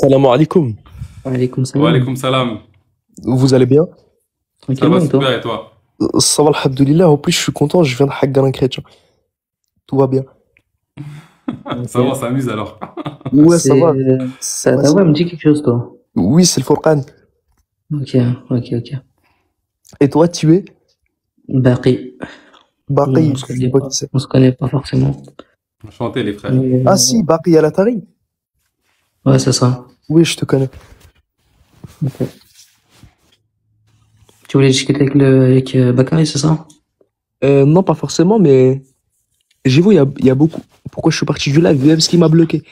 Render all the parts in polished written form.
Salam alaikum. Alaykoum Wa salam. alaykoum salam. Vous allez bien? Ça va Tranquillement, et super toi? et toi? Ça va, alhamdoulilah. En plus, je suis content, je viens de hacker un chrétien. Tout va bien. Ça va, on Ok. s'amuse alors. Ouais, ça C'est, va. ça, Ouais, ta voix me dit quelque chose, toi. oui, c'est le Furqan. Ok, ok. Et toi, tu es? Baqi. On Baqi, se je sais connaît pas qui pas. c'est. On se connaît pas forcément. Enchanté les frères. Mais, Ah si, Baqi al-Atari. ouais, c'est ça. Oui, je te connais. Ok. Tu voulais discuter avec Bakary, c'est ça? Non, pas forcément, mais j'ai vu, il y a beaucoup. Pourquoi je suis parti du live? Même ce qui m'a bloqué.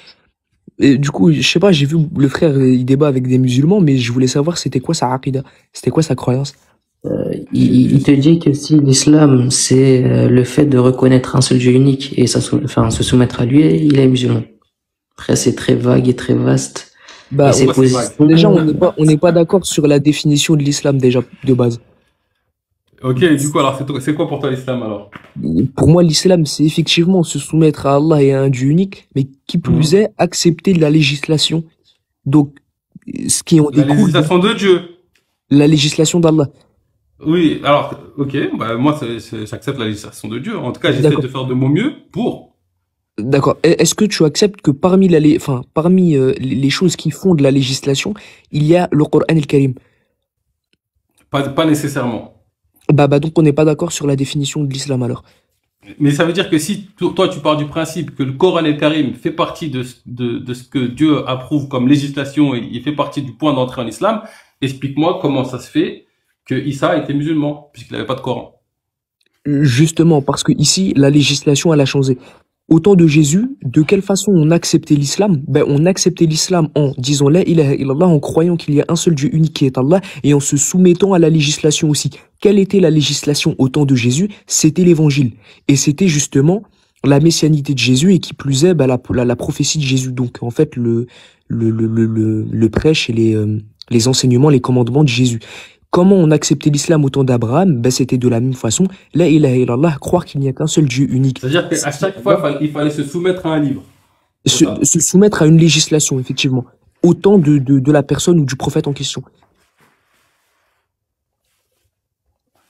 Et du coup, je sais pas, j'ai vu le frère, il débat avec des musulmans, mais je voulais savoir c'était quoi sa aqida, c'était quoi sa croyance. Il te dit que si l'islam, c'est le fait de reconnaître un seul Dieu unique et enfin, se soumettre à lui, il est musulman. Après, c'est très vague et très vaste. Et Bah, ses Pourquoi c'est vague? positions, déjà, on n'est pas d'accord sur la définition de l'islam déjà de base. Ok, du coup alors c'est quoi pour toi l'islam alors? Pour moi, l'islam, c'est effectivement se soumettre à Allah et à un Dieu unique, mais qui plus Mhm. est, accepter la législation. Donc, ce qui en La découle de législation de Dieu. la législation d'Allah. Oui, alors ok, bah moi j'accepte la législation de Dieu. En tout cas, j'essaie D'accord. de faire de mon mieux pour. D'accord. Est-ce que tu acceptes que parmi les choses qui fondent la législation, il y a le Coran et le Karim? Pas nécessairement. Donc on n'est pas d'accord sur la définition de l'islam alors. Mais ça veut dire que si toi tu pars du principe que le Coran et le Karim fait partie de ce que Dieu approuve comme législation et il fait partie du point d'entrée en islam, explique-moi comment ça se fait que Issa était musulman puisqu'il n'avait pas de Coran. Justement, parce que ici, la législation, elle a changé. Au temps de Jésus, de quelle façon on acceptait l'islam? On acceptait l'islam en disant la ilaha illallah, en croyant qu'il y a un seul Dieu unique qui est Allah, et en se soumettant à la législation aussi. Quelle était la législation au temps de Jésus? C'était l'évangile. Et c'était justement la messianité de Jésus, et qui plus est, la prophétie de Jésus. Donc, en fait, le prêche et les enseignements, les commandements de Jésus. Comment on acceptait l'islam au temps d'Abraham? C'était de la même façon. La ilaha illallah, croire qu'il n'y a qu'un seul Dieu unique. C'est-à-dire qu'à chaque fois il fallait se soumettre à un livre. C'est ça. Se soumettre à une législation, effectivement, au temps de la personne ou du prophète en question.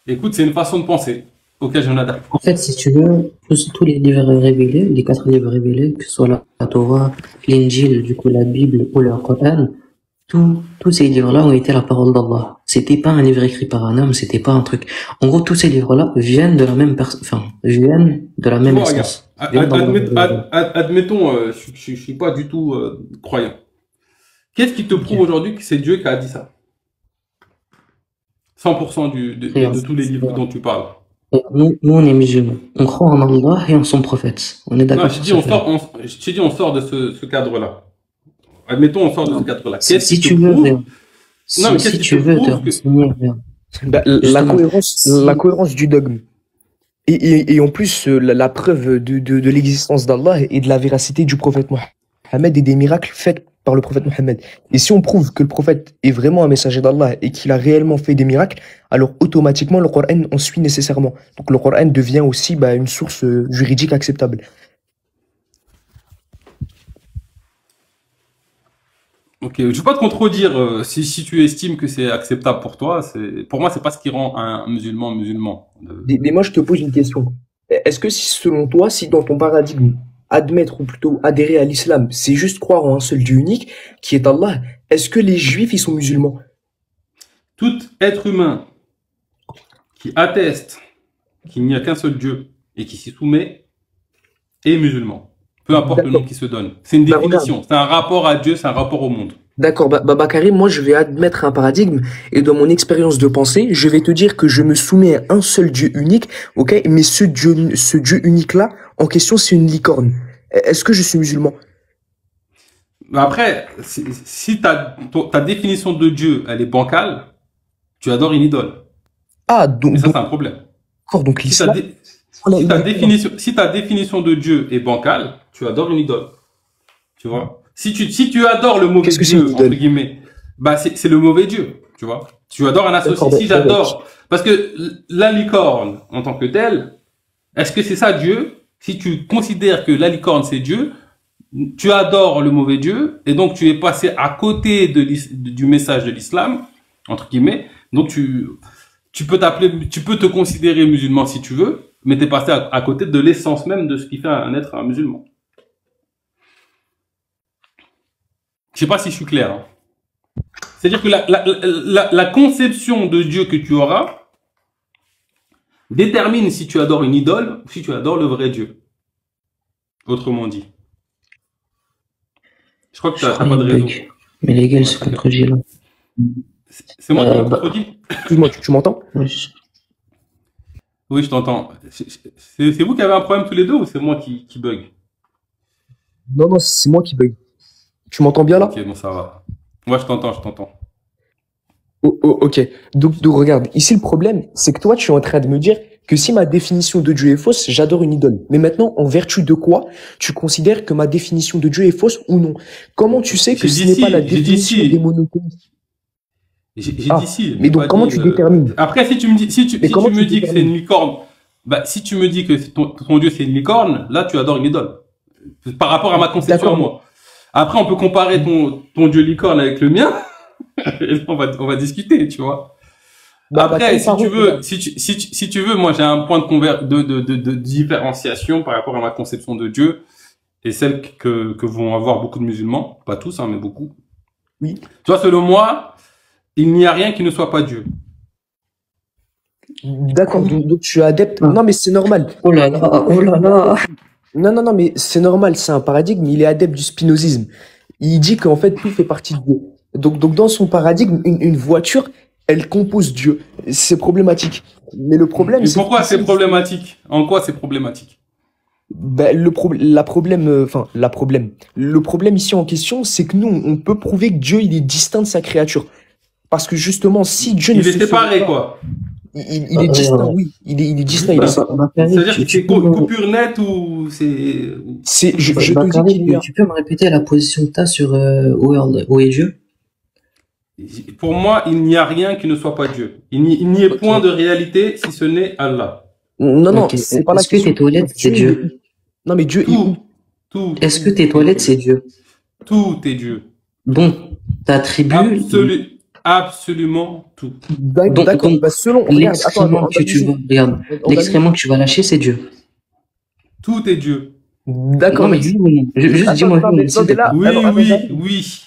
Écoute, c'est une façon de penser auquel je n'adhère En pas. fait, si tu veux, tous les livres révélés, les 4 livres révélés, que ce soit la Torah, l'Injil, du coup la Bible ou le Coran, tous ces livres-là ont été la parole d'Allah. C'était pas un livre écrit par un homme, c'était pas un truc. En gros, tous ces livres-là viennent de la même personne, enfin, viennent de la Tu même vois, regarde, essence. Viennent d'Allah. admettons, je suis pas du tout croyant. Qu'est-ce qui te prouve Ok. aujourd'hui que c'est Dieu qui a dit ça? 100% Regarde. de tous les livres dont tu parles. Nous, on est musulmans. On croit en Allah et en son prophète. On est Non, d'accord sur ce fait. je t'ai dit, on sort de ce cadre-là. Admettons, on sort de ce cadre-là. Si, Qu'est-ce si qui tu te veux, prouve? regarde. Non, mais qu'est-ce Si qui tu te veux te prouve que... renseigner, regarde. La Justement, cohérence, la si, cohérence du dogme. Et en plus, la preuve de l'existence d'Allah et de la véracité du prophète Mohammed et des miracles faits par le prophète Mohammed. Et si on prouve que le prophète est vraiment un messager d'Allah et qu'il a réellement fait des miracles, alors automatiquement le Coran en suit nécessairement. Donc le Coran devient aussi une source juridique acceptable. Ok, je vais pas te contredire si tu estimes que c'est acceptable pour toi. Pour moi, c'est pas ce qui rend un musulman musulman. Mais moi, je te pose une question. Est-ce que si, selon toi, si dans ton paradigme, admettre ou plutôt adhérer à l'islam, c'est juste croire en un seul Dieu unique, qui est Allah, est-ce que les juifs, ils sont musulmans? Tout être humain qui atteste qu'il n'y a qu'un seul Dieu et qui s'y soumet est musulman. Peu importe le nom D'accord. qui se donne. C'est une Regarde. définition. C'est un rapport à Dieu, c'est un rapport au monde. D'accord, Karim, moi je vais admettre un paradigme et dans mon expérience de pensée, je vais te dire que je me soumets à un seul Dieu unique, ok? Mais ce Dieu unique-là, en question, c'est une licorne. Est-ce que je suis musulman? Mais après, si ta définition de Dieu, elle est bancale, tu adores une idole. Ah, Et ça, c'est un problème. donc Si ta, l'islam, dé- voilà, si ta définition de Dieu est bancale, tu adores une idole. Tu vois? Si tu adores le mauvais qu'est-ce que c'est Dieu, une entre idole? guillemets, bah, c'est le mauvais Dieu. Tu vois? Tu adores un associé. D'accord, Si j'adore, parce que la licorne, en tant que telle, est-ce que c'est ça Dieu? Si tu considères que la licorne c'est Dieu, tu adores le mauvais Dieu et donc tu es passé à côté du message de l'islam, entre guillemets. Donc tu peux te considérer musulman si tu veux, mais tu es passé à côté de l'essence même de ce qui fait un être un musulman. Je sais pas si je suis clair. Hein. C'est-à-dire que la conception de Dieu que tu auras détermine si tu adores une idole ou si tu adores le vrai Dieu. Autrement dit. Je crois que tu n'as pas de raison. Mais les gars, c'est contredit là. C'est moi qui me contredis. Excuse-moi, tu m'entends? Oui. Oui, je t'entends. C'est vous qui avez un problème tous les deux ou c'est moi qui bug? Non, non, c'est moi qui bug. Tu m'entends bien là? Ok, bon, ça va. Moi, je t'entends. Ok. Donc, regarde, ici le problème, c'est que toi, tu es en train de me dire que si ma définition de Dieu est fausse, j'adore une idole. Mais maintenant, en vertu de quoi tu considères que ma définition de Dieu est fausse ou non? Comment tu sais que ce n'est pas la définition des monothéistes? J'ai dit si. Mais donc, comment tu détermines? Après, si tu me dis, si tu me dis que c'est une licorne, bah, si tu me dis que ton Dieu c'est une licorne, là, tu adores une idole. Par rapport à ma conception, moi. Après, on peut comparer ton Dieu licorne avec le mien. Et là, on va discuter, tu vois. Après, si tu veux, moi, j'ai un point de différenciation par rapport à ma conception de Dieu et celle que vont avoir beaucoup de musulmans. Pas tous, hein, mais beaucoup. Oui. Tu vois, selon moi, il n'y a rien qui ne soit pas Dieu. D'accord, donc tu es adepte. Non, mais c'est normal. Oh là là, oh là là. Non, mais c'est normal, c'est un paradigme, il est adepte du spinozisme. Il dit qu'en fait, tout fait partie de Dieu. Donc dans son paradigme, une voiture, elle compose Dieu. C'est problématique. Mais le problème, c'est... Pourquoi c'est problématique? En quoi c'est problématique? Ben, le problème ici en question, c'est que nous, on peut prouver que Dieu, il est distinct de sa créature. Parce que justement, si Dieu il est séparé, quoi. Il est distinct, oui. Il est distinct. C'est-à-dire que c'est coupure nette ou c'est... Je te dis qu'il y a... Tu peux me répéter la position que tu as sur où est Dieu? Pour moi, il n'y a rien qui ne soit pas Dieu. Il n'y est point de réalité si ce n'est Allah. Non, c'est pas la question. Est-ce que tes toilettes, c'est Dieu? Non, mais Dieu tout. Est-ce que tes toilettes, c'est Dieu? Tout est Dieu. Donc, t'attribues... Absolument tout. D'accord, bah selon... L'excrément que tu vas... Regarde, l'excrément que tu vas lâcher, c'est Dieu. Tout est Dieu. D'accord. Non, mais juste dis-moi. Oui.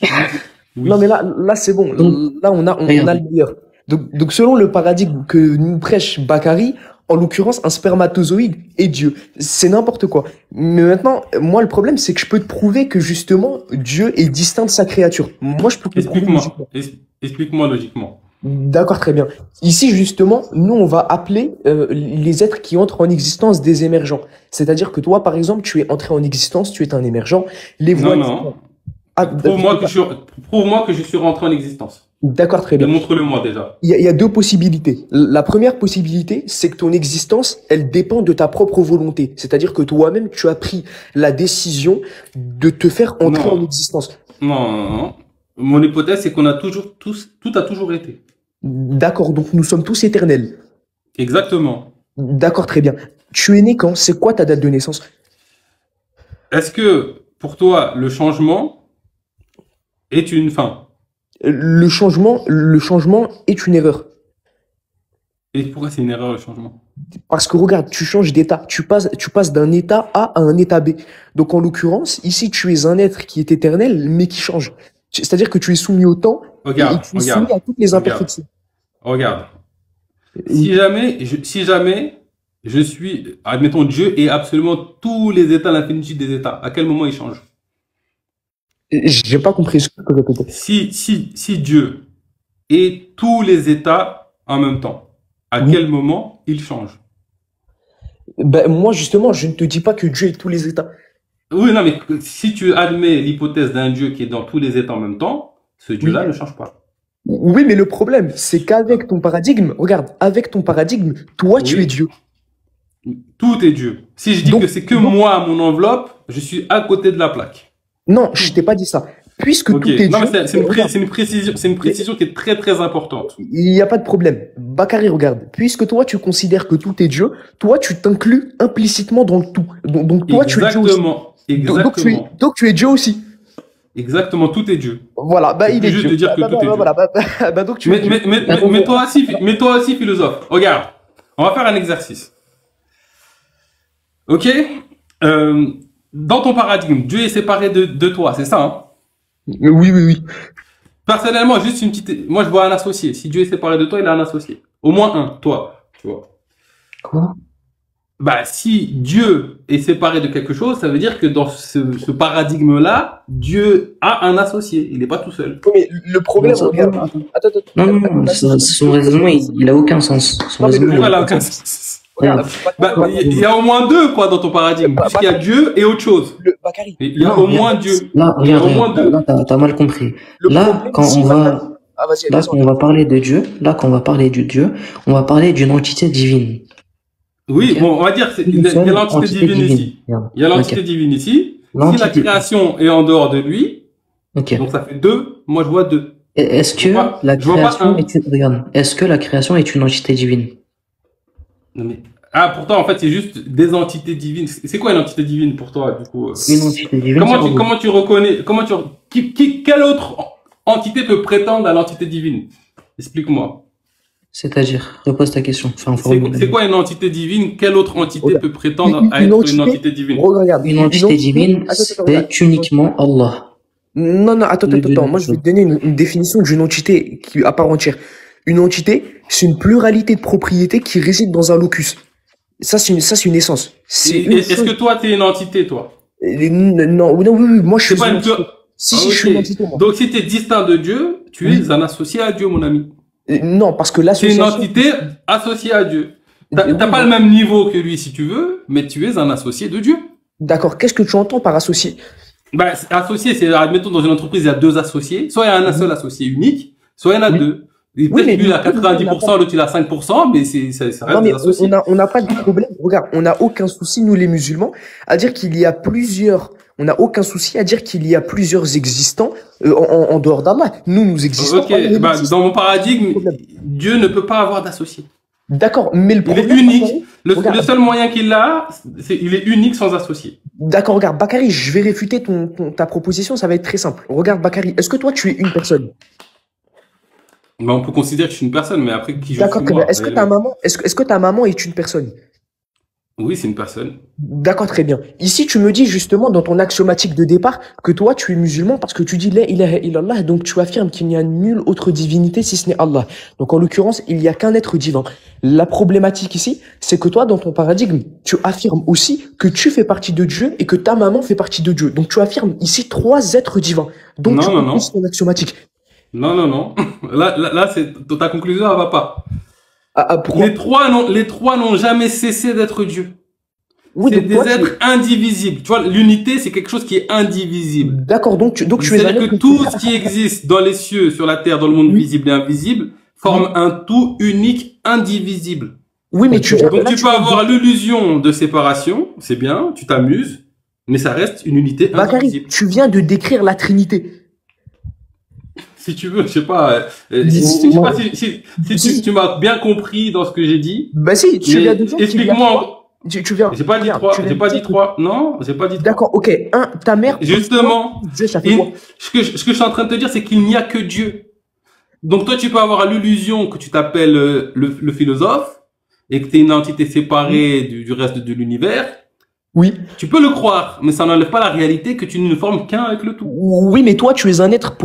Non, mais là c'est bon. Là, on a le meilleur. Donc, selon le paradigme que nous prêche Bakary, en l'occurrence, un spermatozoïde est Dieu. C'est n'importe quoi. Mais maintenant, moi, le problème, c'est que je peux te prouver que justement, Dieu est distinct de sa créature. Moi, je peux te prouver. Explique-moi logiquement. D'accord, très bien. Ici, justement, nous, on va appeler les êtres qui entrent en existence des émergents. C'est-à-dire que toi, par exemple, tu es entré en existence, tu es un émergent. Non. Prouve-moi que je suis rentré en existence. D'accord, très bien. Montre-le-moi déjà. Il y a deux possibilités. La première possibilité, c'est que ton existence, elle dépend de ta propre volonté. C'est-à-dire que toi-même, tu as pris la décision de te faire entrer en existence. Non. Mon hypothèse, c'est qu'on a tout a toujours été. D'accord, donc nous sommes tous éternels. Exactement. D'accord, très bien. Tu es né quand? C'est quoi ta date de naissance? Est-ce que, pour toi, le changement est une fin? Le changement est une erreur. Et pourquoi c'est une erreur, le changement? Parce que regarde, tu changes d'état. Tu passes d'un état A à un état B. Donc, en l'occurrence, ici, tu es un être qui est éternel, mais qui change. C'est-à-dire que tu es soumis au temps et tu es soumis à toutes les imperfections. Regarde. Si jamais je suis, admettons, Dieu et absolument tous les états, l'infinitude des états, à quel moment il change? J'ai pas compris ce que tu peux répéter. Si Dieu est tous les états en même temps, à quel moment il change? Ben, moi, justement, je ne te dis pas que Dieu est tous les états. Oui, non, mais si tu admets l'hypothèse d'un Dieu qui est dans tous les états en même temps, ce Dieu-là ne change pas. Oui, mais le problème, c'est qu'avec ton paradigme, regarde, avec ton paradigme, toi, tu es Dieu. Tout est Dieu. Si je dis que c'est que moi, mon enveloppe, je suis à côté de la plaque. Non, je t'ai pas dit ça. Puisque tout est Dieu. Non, mais c'est une précision qui est très très importante. Il n'y a pas de problème. Bakary, regarde. Puisque toi, tu considères que tout est Dieu, toi, tu t'inclus implicitement dans le tout. Donc toi, tu es Dieu aussi. Exactement. Donc tu es Dieu aussi. Exactement, tout est Dieu. Voilà, bah C'est il plus est juste Dieu. de dire que tout est Dieu. Voilà, donc tu es Dieu. Mais toi aussi, philosophe. Regarde, on va faire un exercice. Ok? Dans ton paradigme, Dieu est séparé de toi, c'est ça, hein? Oui. Personnellement, juste une petite... Moi, je vois un associé. Si Dieu est séparé de toi, il a un associé. Au moins un, toi. Tu vois. Quoi? Bah, si Dieu est séparé de quelque chose, ça veut dire que dans ce paradigme-là, Dieu a un associé. Il n'est pas tout seul. Mais le problème, regarde. Attends. Non, son raisonnement, il a aucun sens. Son Non, mais raisonnement, Pourquoi il il a a aucun aucun sens. sens? Regarde, Bah, il y a au moins deux, quoi, dans ton paradigme. Puisqu'il y a Dieu et autre chose. Bakary, Il y a Non, au regarde. moins Dieu. Là, Il y a au regarde, moins deux. là, t'as mal compris. le Là, problème, quand c'est on Bakary. va, Ah, vas-y, là, vas-y, quand on va parler de Dieu, là, quand on va parler du Dieu, on va parler d'une entité divine. Oui, Ok. bon, on va dire, il Une y a seule l'entité entité divine ici. Regarde. Il y a l'entité Ok. divine ici. Si la L'entité. création est en dehors de lui, Ok. donc ça fait deux. Moi, je vois deux. Et est-ce que Je vois pas- la je vois pas création un. regarde, est-ce que la création est une entité divine? Non, mais... Ah, pourtant, en fait, c'est juste des entités divines. C'est quoi une entité divine pour toi, du coup? Une entité divine, c'est Allah. Comment tu reconnais, quelle autre entité peut prétendre à l'entité divine? Explique-moi. C'est-à-dire, repose ta question. Enfin, C'est quoi une entité divine? Quelle autre entité Regarde. peut prétendre à Une être entité- une entité divine? Regarde. Une entité divine, regarde. c'est uniquement Allah. Non, attends. Le Dieu Moi, je vais te donner une définition d'une entité qui, à part entière. Une entité, c'est une pluralité de propriétés qui réside dans un locus. Ça, c'est une essence. Est-ce que toi, t'es une entité, toi? Non, oui, moi, je C'est suis pas une une entité. pure... Si, Ah, je suis ok. une entité, moi. Donc, si tu es distinct de Dieu, tu Oui. es un associé à Dieu, mon ami. Non, parce que C'est une l'association... entité associée à Dieu. T'as Oui, pas le même niveau que lui, si tu veux, mais tu es un associé de Dieu. D'accord, qu'est-ce que tu entends par associé? Bah, associé, c'est, admettons, dans une entreprise, il y a deux associés. Soit il y a un seul associé unique, soit il y en a Oui. deux. Et Oui, peut-être mais lui, il a nous, on 90%, l'autre, il a 5%, mais ça reste Non, des mais associés. on n'a pas de problème. Regarde, on n'a aucun souci, nous les musulmans, à dire qu'il y a plusieurs... On n'a aucun souci à dire qu'il y a plusieurs existants en dehors d'Allah. Nous existons. Ok, Allah, il bah, existe. dans mon paradigme, Problème. Dieu ne peut pas avoir d'associé. D'accord, mais le Il est problème... unique. Regarde. Le seul moyen qu'il a, c'est il est unique sans associé. D'accord, regarde, Bakary, je vais réfuter ta proposition, ça va être très simple. Regarde, Bakary, est-ce que toi, tu es une personne? Bah, on peut considérer que je suis une personne, mais après, qui je D'accord, suis très moi, bien. Est-ce que ta maman, est-ce que ta maman est une personne? Oui, c'est une personne. D'accord, très bien. Ici, tu me dis justement dans ton axiomatique de départ que toi, tu es musulman parce que tu dis la ilaha illallah, donc tu affirmes qu'il n'y a nulle autre divinité si ce n'est Allah. Donc en l'occurrence, il n'y a qu'un être divin. La problématique ici, c'est que toi, dans ton paradigme, tu affirmes aussi que tu fais partie de Dieu et que ta maman fait partie de Dieu. Donc tu affirmes ici trois êtres divins. Donc Non, tu non, non. repousses ton axiomatique. Non. Là, ta conclusion, elle va pas. Pourquoi? Les trois n'ont jamais cessé d'être Dieu. Oui, C'est donc des toi, êtres indivisibles. Tu vois, l'unité, c'est quelque chose qui est indivisible. D'accord, donc tu es un C'est-à-dire être que tout ce qui existe dans les cieux, sur la terre, dans le monde Oui. visible et invisible, forme un tout unique, indivisible. Oui, mais tu Donc là, tu peux avoir l'illusion de séparation, c'est bien, tu t'amuses, mais ça reste une unité Bakary, indivisible. tu viens de décrire la Trinité. Si tu veux, je sais pas, si tu m'as bien compris dans ce que j'ai dit. Bah si, tu mais viens de dire qu'il y a explique-moi. Tu viens. J'ai pas dit regarde, trois. tu viens J'ai de pas dire dit que- trois. Non, j'ai pas dit trois. D'accord, ok. Ta mère. Justement, Dieu, ça fait quoi? ce que je suis en train de te dire, c'est qu'il n'y a que Dieu. Donc toi, tu peux avoir l'illusion que tu t'appelles le philosophe et que tu es une entité séparée du reste de l'univers. Oui. Tu peux le croire, mais ça n'enlève pas la réalité que tu ne formes qu'un avec le tout. Oui, mais toi, tu es un être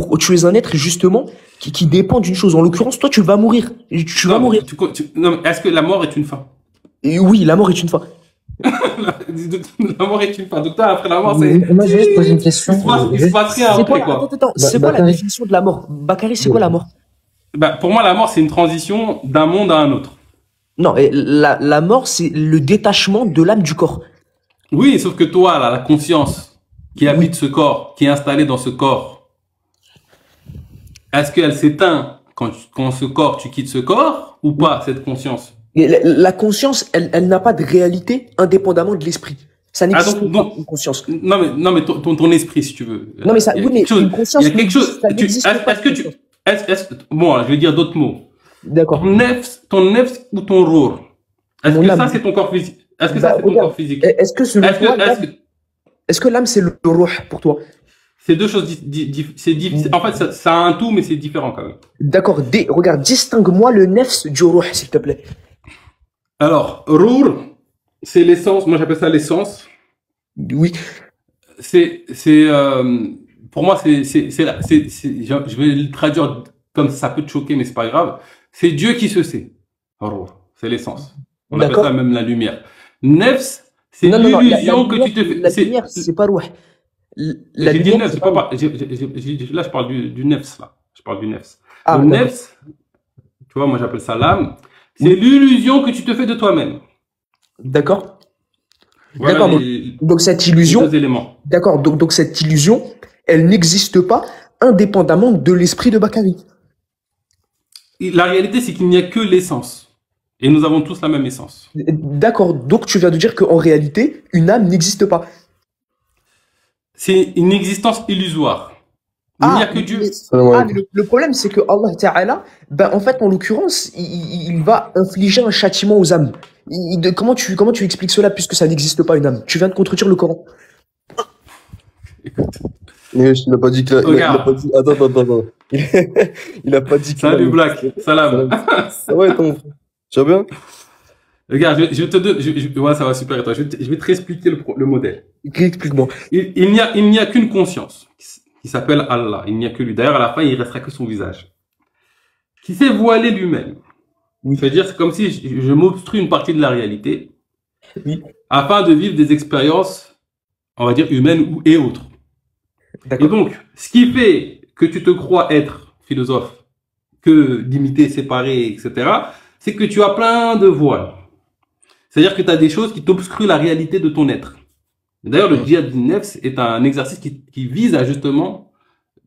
justement qui dépend d'une chose. En l'occurrence, toi, tu vas mourir. Tu vas Non, mourir. non, mais est-ce que la mort est une fin? Et oui, la mort est une fin. La mort est une fin. Donc toi, après la mort, c'est... Moi, je vais te poser une question. Il se passe rien C'est après, quoi, quoi. attends, c'est quoi la Bakary. définition de la mort? Bakary, c'est quoi la mort? Bah, pour moi, la mort, c'est une transition d'un monde à un autre. Non, la mort, c'est le détachement de l'âme du corps. Oui, sauf que toi, là, la conscience qui habite ce corps, qui est installée dans ce corps, est-ce qu'elle s'éteint quand ce corps, tu quittes ce corps ou pas, cette conscience? Et la conscience, elle n'a pas de réalité indépendamment de l'esprit. Ça n'existe pas, une conscience. Non, mais ton esprit, si tu veux. Non, mais ça, Il y a oui, mais quelque chose- une conscience, il y a quelque chose. ça n'existe pas, Est-ce que une tu, conscience. bon, je vais dire d'autres mots. D'accord. Ton nefs ou ton rour. Est-ce Mon que âme. ça, c'est ton corps physique? Est-ce que Bah, ça, c'est ton regarde. corps physique? Est-ce que selon toi, l'âme- Est-ce que l'âme, c'est le ruh pour toi? C'est deux choses, en fait, ça a un tout, mais c'est différent quand même. D'accord, regarde, distingue-moi le nefs du ruh, s'il te plaît. Alors, Rour, c'est l'essence, moi j'appelle ça l'essence. Oui, Pour moi, je vais le traduire comme ça peut te choquer, mais c'est pas grave. C'est Dieu qui se sait. Rour, c'est l'essence. On appelle ça d'accord. même la lumière. Nefs, c'est Non, non, non, l'illusion que tu te la fais. lumière, c'est pas ruh. La J'ai dit lumière, nefs, c'est c'est pas pas, ruh. là je parle du nefs, là. Je parle du nefs. Ah, Le d'accord. nefs, tu vois, moi j'appelle ça l'âme. C'est Oui, l'illusion que tu te fais de toi-même. d'accord. Voilà D'accord, donc cette les illusion, deux éléments. d'accord, donc cette illusion, elle n'existe pas indépendamment de l'esprit de Bakary. La réalité, c'est qu'il n'y a que l'essence. Et nous avons tous la même essence. D'accord, donc tu viens de dire qu'en réalité, une âme n'existe pas. C'est une existence illusoire. Il n'y a Ah, que Dieu. mais le problème, c'est que Allah Ta'ala, ben, en fait, en l'occurrence, il va infliger un châtiment aux âmes. Comment tu expliques cela puisque ça n'existe pas une âme? Tu viens de contredire le Coran. Écoute, Mais il n'a pas dit que il a pas regarde. dit. Attends. Il a pas dit que Salut Black. Salam. Ça va et ton frère? Tu vas bien? Regarde, je te donne, ouais, ça va super et toi. Je vais te réexpliquer le modèle. Explique-moi. Il n'y a qu'une conscience qui s'appelle Allah. Il n'y a que lui. D'ailleurs, à la fin, il restera que son visage. Qui s'est voilé lui-même. Oui, C'est-à-dire, c'est comme si je m'obstrue une partie de la réalité oui, afin de vivre des expériences, on va dire, humaines et autres. Et d'accord. donc, ce qui fait que tu te crois être philosophe, que limité, séparé, etc., c'est que tu as plein de voiles. C'est-à-dire que tu as des choses qui t'obstruent la réalité de ton être. D'ailleurs, le djihad nefs est un exercice qui vise à justement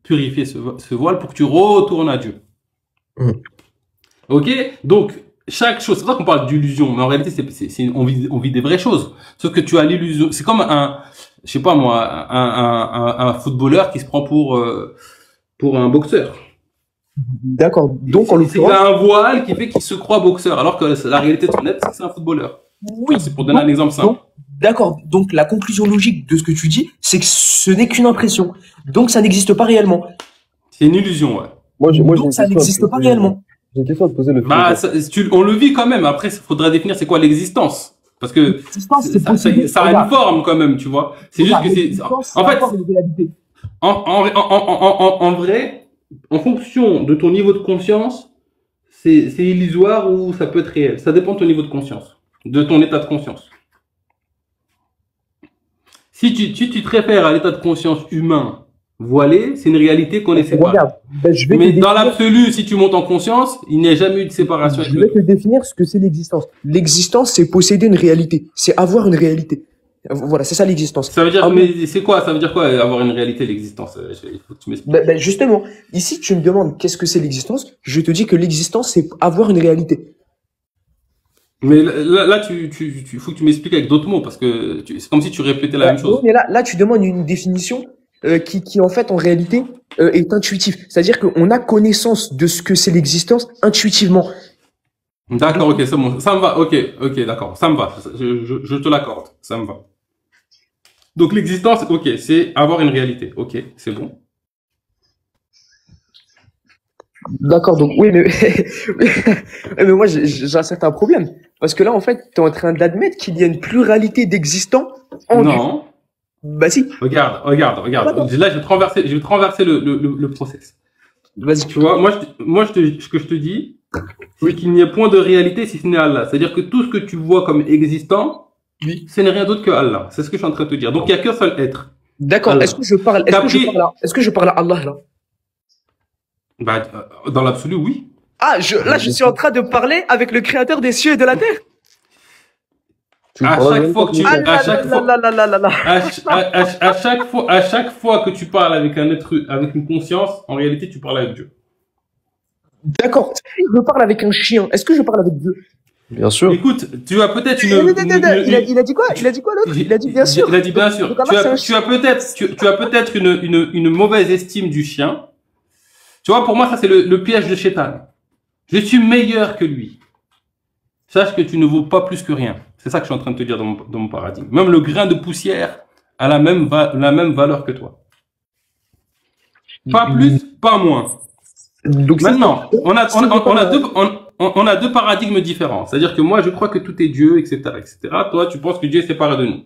purifier ce voile pour que tu retournes à Dieu. Ok? Donc, chaque chose, c'est pour ça qu'on parle d'illusion, mais en réalité, on vit des vraies choses. Sauf que tu as l'illusion, c'est comme je sais pas moi, un footballeur qui se prend pour un boxeur. D'accord. Donc, en Il l'occurrence, a un voile qui fait qu'il se croit boxeur, alors que la réalité de son être, c'est que c'est un footballeur. oui. C'est pour donner un exemple simple. D'accord. Donc, la conclusion logique de ce que tu dis, c'est que ce n'est qu'une impression. Donc, ça n'existe pas réellement. C'est une illusion, ouais. Moi, j'ai Donc, une ça question à te n'existe pas poser. réellement. J'ai une question à te poser le Bah, on le vit quand même. Après, il faudra définir c'est quoi l'existence. Parce que L'existence, c'est possible. ça a une forme quand même, tu vois. C'est juste que c'est, en fait, en vrai, en fonction de ton niveau de conscience, c'est illusoire ou ça peut être réel. Ça dépend de ton niveau de conscience, de ton état de conscience. Si tu te réfères à l'état de conscience humain voilé, c'est une réalité qu'on ne sait pas. Regarde, ben, je vais Mais te dans définir- l'absolu, si tu montes en conscience, il n'y a jamais eu de séparation. je vais te définir ce que c'est l'existence. L'existence, c'est posséder une réalité. C'est avoir une réalité. Voilà, c'est ça l'existence. Ça veut dire, Ah, mais c'est quoi? Ça veut dire quoi avoir une réalité, l'existence? Il faut que tu m'expliques. ben, justement, ici, tu me demandes qu'est-ce que c'est l'existence. Je te dis que l'existence, c'est avoir une réalité. Mais là, faut que tu m'expliques avec d'autres mots parce que c'est comme si tu répétais la même chose. Oui, mais là, tu demandes une définition qui, en fait, en réalité, est intuitive. C'est-à-dire qu'on a connaissance de ce que c'est l'existence intuitivement. D'accord, ok, c'est bon. Ça me va. Ok, d'accord. Ça me va. Je te l'accorde. Ça me va. Donc, l'existence, ok, c'est avoir une réalité. Ok, c'est bon. D'accord, donc oui, mais, mais moi j'ai un certain problème. Parce que là, en fait, tu es en train d'admettre qu'il y a une pluralité d'existants en Dieu. Non. Bah si, Regarde. D'accord. Là, je vais te renverser le process. vas-y. Tu vois, ce que je te dis, c'est qu'il n'y a point de réalité si ce n'est Allah. C'est-à-dire que tout ce que tu vois comme existant, Oui. ce n'est rien d'autre que Allah. C'est ce que je suis en train de te dire. Donc, il n'y a qu'un seul être. D'accord, Allah. est-ce que je parle, est-ce que je parle à Allah là? Bah, dans l'absolu, oui. Ah, là, je suis en train de parler avec le créateur des cieux et de la terre. À chaque fois que tu, Ah à là chaque là fois, là là là là là. à chaque fois que tu parles avec avec une conscience, en réalité, tu parles avec Dieu. D'accord, si je parle avec un chien, est-ce que je parle avec Dieu? Bien sûr. Écoute, tu as peut-être Il a dit quoi? Il a dit quoi l'autre? Il a dit bien sûr. Il a dit bien sûr. Donc, alors, Tu as peut-être une mauvaise estime du chien. Tu vois, pour moi, ça c'est le piège de Shaitan. Je suis meilleur que lui. Sache que tu ne vaux pas plus que rien. C'est ça que je suis en train de te dire dans mon paradigme. Même le grain de poussière a la même valeur que toi. Pas plus, pas moins. Donc, Maintenant, on a deux paradigmes différents. C'est-à-dire que moi, je crois que tout est Dieu, etc., etc. Toi, tu penses que Dieu est séparé de nous.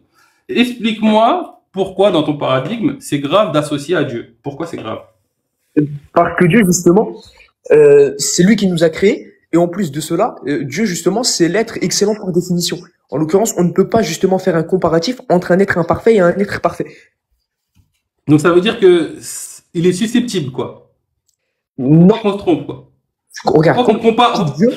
Explique-moi pourquoi, dans ton paradigme, c'est grave d'associer à Dieu. Pourquoi c'est grave? parce que Dieu, justement, c'est lui qui nous a créés. Et en plus de cela, Dieu, justement, c'est l'être excellent par définition. En l'occurrence, on ne peut pas justement faire un comparatif entre un être imparfait et un être parfait. Donc, ça veut dire que il est susceptible, quoi. Non, On se trompe, quoi. regarde. Pourquoi qu'on compare, Dieu,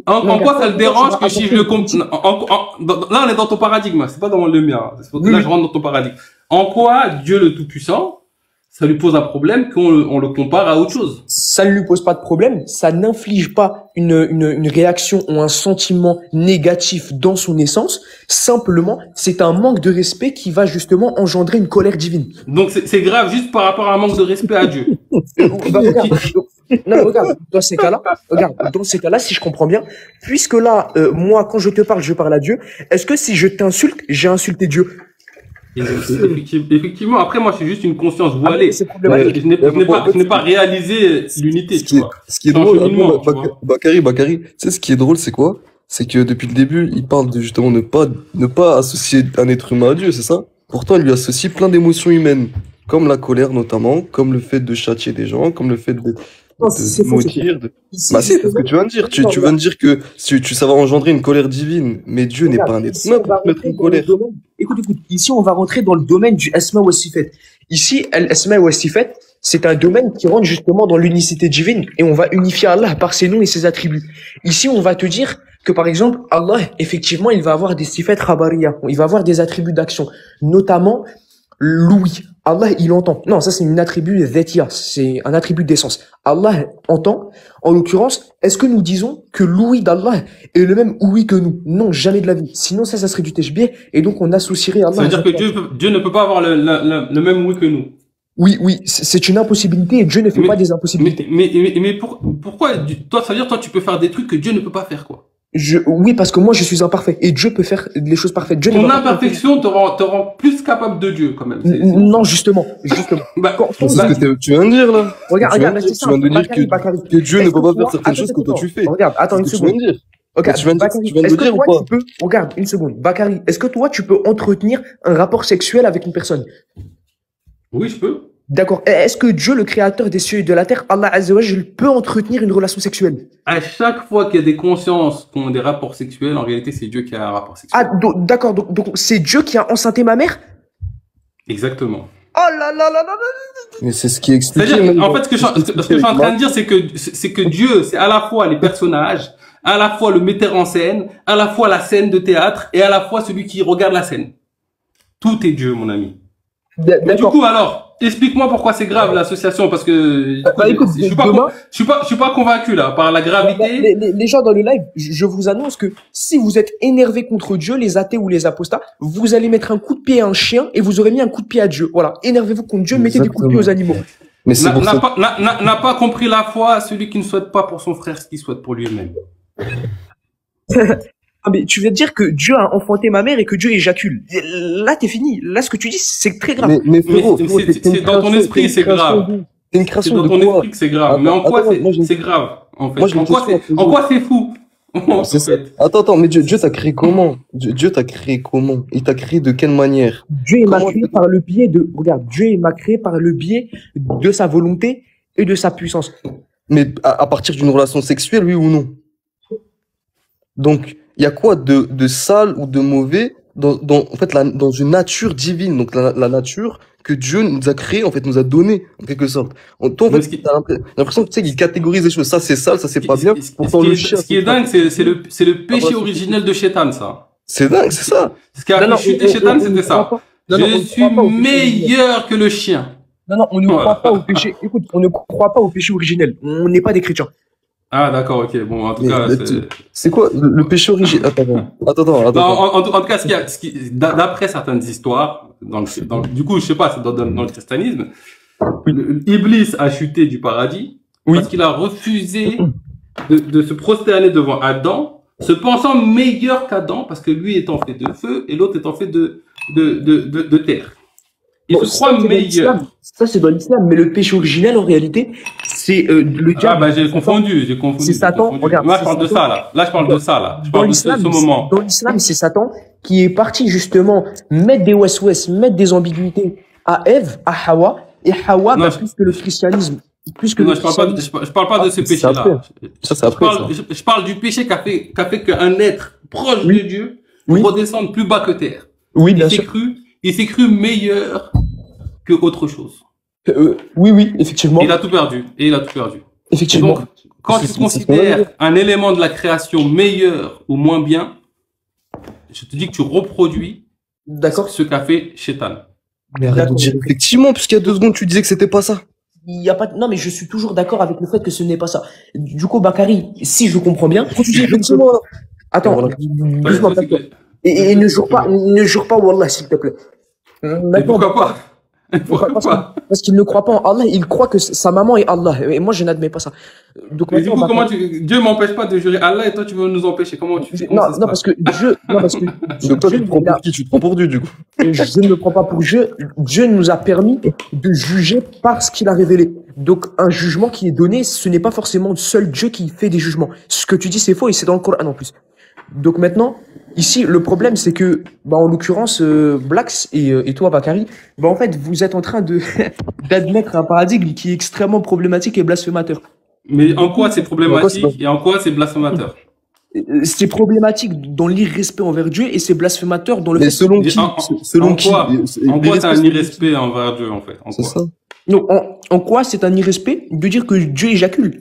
en quoi ça le dérange que si je le compte compare, là, on est dans ton paradigme, c'est pas dans le mien. Oui, Là, oui. je rentre dans ton paradigme. En quoi Dieu le Tout-Puissant, ça lui pose un problème on le compare à autre chose? Ça ne lui pose pas de problème, ça n'inflige pas une réaction ou un sentiment négatif dans son essence. Simplement, c'est un manque de respect qui va justement engendrer une colère divine. Donc, c'est grave juste par rapport à un manque de respect à Dieu. Bah, regarde, non, mais regarde, dans ces cas-là, si je comprends bien, puisque là, moi, quand je te parle, je parle à Dieu, est-ce que si je t'insulte, j'ai insulté Dieu? Effectivement, après, moi, c'est juste une conscience Ah, mais voilée. c'est problématique. Je n'ai pas réalisé l'unité, tu vois. Ce qui est C'est un drôle, cheminement, attends, tu vois. Bakary, tu sais, ce qui est drôle, c'est quoi? C'est que depuis le début, il parle de justement ne pas associer un être humain à Dieu, c'est ça? Pourtant, il lui associe plein d'émotions humaines, comme la colère notamment, comme le fait de châtier des gens, comme le fait Non, de c'est faux, c'est faux. maudire. Ici, Bah si, c'est ce justement, que tu viens de dire. Tu non, viens de dire que ça va engendrer une colère divine, mais Dieu n'est regarde, pas un être ici, humain on va pour te mettre rentrer une dans le colère. domaine. Écoute, ici, on va rentrer dans le domaine du Asma wa Sifat. Ici, Al-Asma wa Sifat, c'est un domaine qui rentre justement dans l'unicité divine et on va unifier Allah par ses noms et ses attributs. Ici, on va te dire que par exemple, Allah, effectivement, il va avoir des sifat khabariya, il va avoir des attributs d'action, notamment l'ouïe. Allah, il entend. Non, ça c'est une attribut dhatia, c'est un attribut d'essence. Allah entend. En l'occurrence, est-ce que nous disons que l'ouïe d'Allah est le même ouïe que nous? Non, jamais de la vie. Sinon, ça serait du tashbih et donc on associerait Allah. Ça veut dire que Dieu ne peut pas avoir le même oui que nous. Oui, c'est une impossibilité et Dieu ne fait pas des impossibilités. Pourquoi, toi, ça veut dire, toi, tu peux faire des trucs que Dieu ne peut pas faire, quoi. Oui, parce que moi je suis imparfait et Dieu peut faire les choses parfaites. Dieu Ton ne va pas- imperfection te rend plus capable de Dieu, quand même. Non, justement. Bah, Quand- C'est ce que tu viens de dire, là. Regarde, Tu viens regarde, de c'est dire- ça. tu viens de dire Bakary. que Dieu ne Est-ce peut que pas toi- faire certaines attends, choses que toi attends, tu fais. Regarde, attends C'est une ce que tu viens seconde. de dire. Regarde, Tu viens de Bakary, dire est-ce que ou toi pas? tu peux, regarde, une seconde. Bakary, est-ce que toi tu peux entretenir un rapport sexuel avec une personne? oui, je peux. D'accord. Est-ce que Dieu, le créateur des cieux et de la terre, Allah Azza wa Jal, peut entretenir une relation sexuelle? À chaque fois qu'il y a des consciences qui ont des rapports sexuels, en réalité, c'est Dieu qui a un rapport sexuel. Ah, d'accord. Donc c'est Dieu qui a enceinté ma mère? Exactement. Oh là là là là là. Mais c'est ce qui est expliqué. C'est-à-dire, même en dans- fait, ce que je suis en train de dire, c'est que Dieu, c'est à la fois les personnages, à la fois le metteur en scène, à la fois la scène de théâtre, et à la fois celui qui regarde la scène. Tout est Dieu, mon ami. Mais du D'accord. coup, alors, explique-moi pourquoi c'est grave l'association, parce que Bah, écoute, je suis pas, demain- je suis pas convaincu là par la gravité. Les gens dans le live, je vous annonce que si vous êtes énervé contre Dieu, les athées ou les apostats, vous allez mettre un coup de pied à un chien et vous aurez mis un coup de pied à Dieu. Voilà. Énervez-vous contre Dieu, mettez des coups de pied aux animaux. Mais c'est pour ça. N'a pas compris la foi celui qui ne souhaite pas pour son frère ce qu'il souhaite pour lui-même. Ah, mais tu viens de dire que Dieu a enfanté ma mère et que Dieu éjacule. Là, t'es fini. Là, ce que tu dis, c'est très grave. Mais frérot, Mais frérot, c'est dans ton esprit, c'est grave. C'est une C'est création dans de ton quoi? esprit que c'est grave. Mais en Attends, quoi attends, moi, j'ai une- c'est grave, en fait? moi, j'ai une En quoi question à poser. en quoi c'est fou? En C'est ça. fait. Attends, mais Dieu t'a créé comment? Dieu t'a créé comment? Il t'a créé de quelle manière? Dieu m'a Comment créé tu- par le biais de, regarde, Dieu m'a créé par le biais de sa volonté et de sa puissance. Mais à partir d'une relation sexuelle, oui ou non? Donc, il y a quoi de sale ou de mauvais en fait, dans une nature divine, donc la nature que Dieu nous a créée, en fait, nous a donnée, en quelque sorte. Toi, en Mais fait, t'as l'impression que tu sais qu'il catégorise les choses. Ça, c'est sale, ça, c'est pas bien. Pourtant, le chien, Ce qui est dingue, c'est le péché Ah bah, originel de Shaitan, ça. c'est dingue, c'est ça. Ce qui a fait chuter Shaitan, c'était ça. Je suis meilleur que le chien. Non, on ne croit pas au péché. Écoute, on ne croit pas au péché originel. On n'est pas des chrétiens. Ah, d'accord, ok. Bon, en tout Mais cas, c'est quoi le péché originel? Attends. Non, en tout cas, d'après certaines histoires, du coup, je sais pas, c'est dans le christianisme, Iblis a chuté du paradis parce qu'il a refusé de se prosterner devant Adam, se pensant meilleur qu'Adam parce que lui étant fait de feu et l'autre étant fait de terre. Il Bon, se croit ça, c'est dans meilleur. l'islam. Ça, c'est dans l'islam. Mais le péché originel, en réalité, c'est le Ah diable. bah j'ai Satan. confondu, C'est j'ai Satan. confondu. Regarde, Moi je c'est parle de Satan. ça là. Là je parle de ça là. Je Dans parle de ce l'islam, moment. dans l'islam, c'est Satan qui est parti justement mettre des west-west, mettre des ambiguïtés à Ève, à Hawa, et Hawa, Non, bah, je, plus que le christianisme, non, je parle pas de ce C'est après. péché-là. Ça, c'est après, ça. Je parle du péché qu'a fait qu'un être proche Oui, de Dieu oui, redescende plus bas que terre. oui, Il bien s'est sûr. cru, il s'est cru meilleur que autre chose. Oui, oui, Et il effectivement, a tout perdu. Et il a tout perdu. Et effectivement. donc, quand tu C'est ce qu'on a dit. considères un élément de la création meilleur ou moins bien, je te dis que tu reproduis D'accord. ce qu'a fait Shaitan. Mais arrête de D'accord. dire effectivement, puisqu'il y a 2 secondes, tu disais que c'était pas ça. Il y a pas, non, mais je suis toujours d'accord avec le fait que ce n'est pas ça. Du coup, Bakary, si je comprends bien, Pourquoi tu dis je peux, effectivement, là? attends, Voilà. Ouais, doucement, ça, c'est que- et ne jure pas, Wallah, s'il te plaît. Mais Maintenant, pourquoi pas? Pourquoi parce pas? qu'il ne croit pas en Allah, il croit que sa maman est Allah. Et moi, je n'admets pas ça. Donc Mais du maintenant, coup, comment Bakary, Dieu m'empêche pas de jurer Allah et toi tu veux nous empêcher? Comment ça se non, passe? parce que non, parce que Donc toi, tu Dieu, te prends pour qui? Tu te prends pour Dieu, du coup. je ne me prends pas pour Dieu. Dieu nous a permis de juger par ce qu'il a révélé. Donc, un jugement qui est donné, ce n'est pas forcément seul Dieu qui fait des jugements. Ce que tu dis, c'est faux et c'est dans le Coran en plus. Donc maintenant, ici, le problème, c'est que, bah, en l'occurrence, Blacks et toi, Bakary, bah, en fait, vous êtes en train de d'admettre un paradigme qui est extrêmement problématique et blasphémateur. Mais en quoi c'est Mais en quoi c'est problématique et en quoi c'est blasphémateur? C'est problématique dans l'irrespect envers Dieu et c'est blasphémateur dans le Mais fait. selon Et qui? en Selon qui? quoi? En quoi c'est un L'irrespect, irrespect envers Dieu en fait? En c'est quoi? ça. Donc, en quoi c'est un irrespect de dire que Dieu éjacule?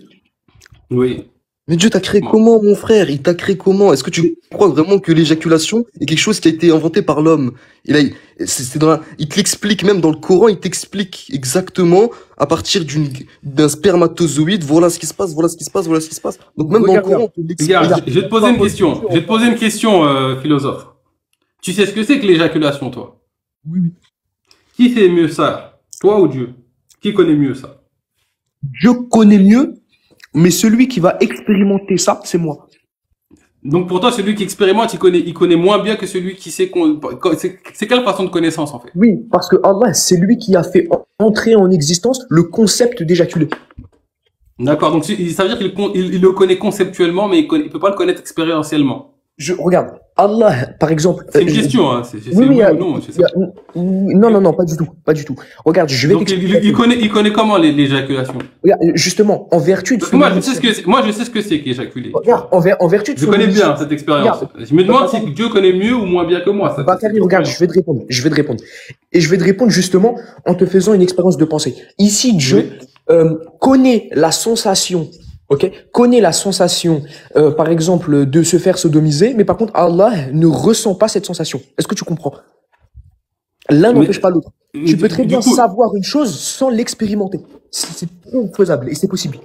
Oui. Mais Dieu t'a créé Bon. comment, mon frère? Il t'a créé comment? Est-ce que tu crois vraiment que l'éjaculation est quelque chose qui a été inventé par l'homme? Il te l'explique même dans le Coran, il t'explique exactement à partir d'un spermatozoïde, voilà ce qui se passe, voilà ce qui se passe, voilà ce qui se passe. Donc même dans le Regarde, Coran, on te l'explique. Regarde, Regarde. je vais te poser une question. Je vais te poser une question, philosophe. Tu sais ce que c'est que l'éjaculation, toi? Oui, oui. Qui sait mieux ça? Toi ou Dieu? Qui connaît mieux ça? Je connais mieux, mais celui qui va expérimenter ça, c'est moi. Donc pour toi, celui qui expérimente, il connaît moins bien que celui qui sait c'est quelle façon de connaissance en fait? Oui, parce que Allah, c'est lui qui a fait entrer en existence le concept d'éjaculer. D'accord, donc ça veut dire qu'il le connaît conceptuellement, mais il peut pas le connaître expérientiellement. Regarde, Allah, par exemple. C'est une question, hein. C'est Oui, oui oui, ou non, c'est ça. non, pas du tout, pas du tout. Regarde, je vais Donc t'expliquer. il connaît comment l'éjaculation? Regarde, justement, en vertu de Parce son que moi je omniscience- sais ce que c'est qu'éjaculer. Regarde, en vertu de Je son connais bien omniscience- cette expérience. Regarde. Je me demande si Dieu connaît mieux ou moins bien que moi. Ça, Bakary, regarde, je vais te répondre. Et je vais te répondre justement en te faisant une expérience de pensée. Ici, Dieu connaît la sensation, ok, connaît la sensation, par exemple, de se faire sodomiser, mais par contre, Allah ne ressent pas cette sensation. Est-ce que tu comprends? L'un Mais- n'empêche pas l'autre. Tu peux très du bien coup- savoir une chose sans l'expérimenter. C'est faisable et c'est possible.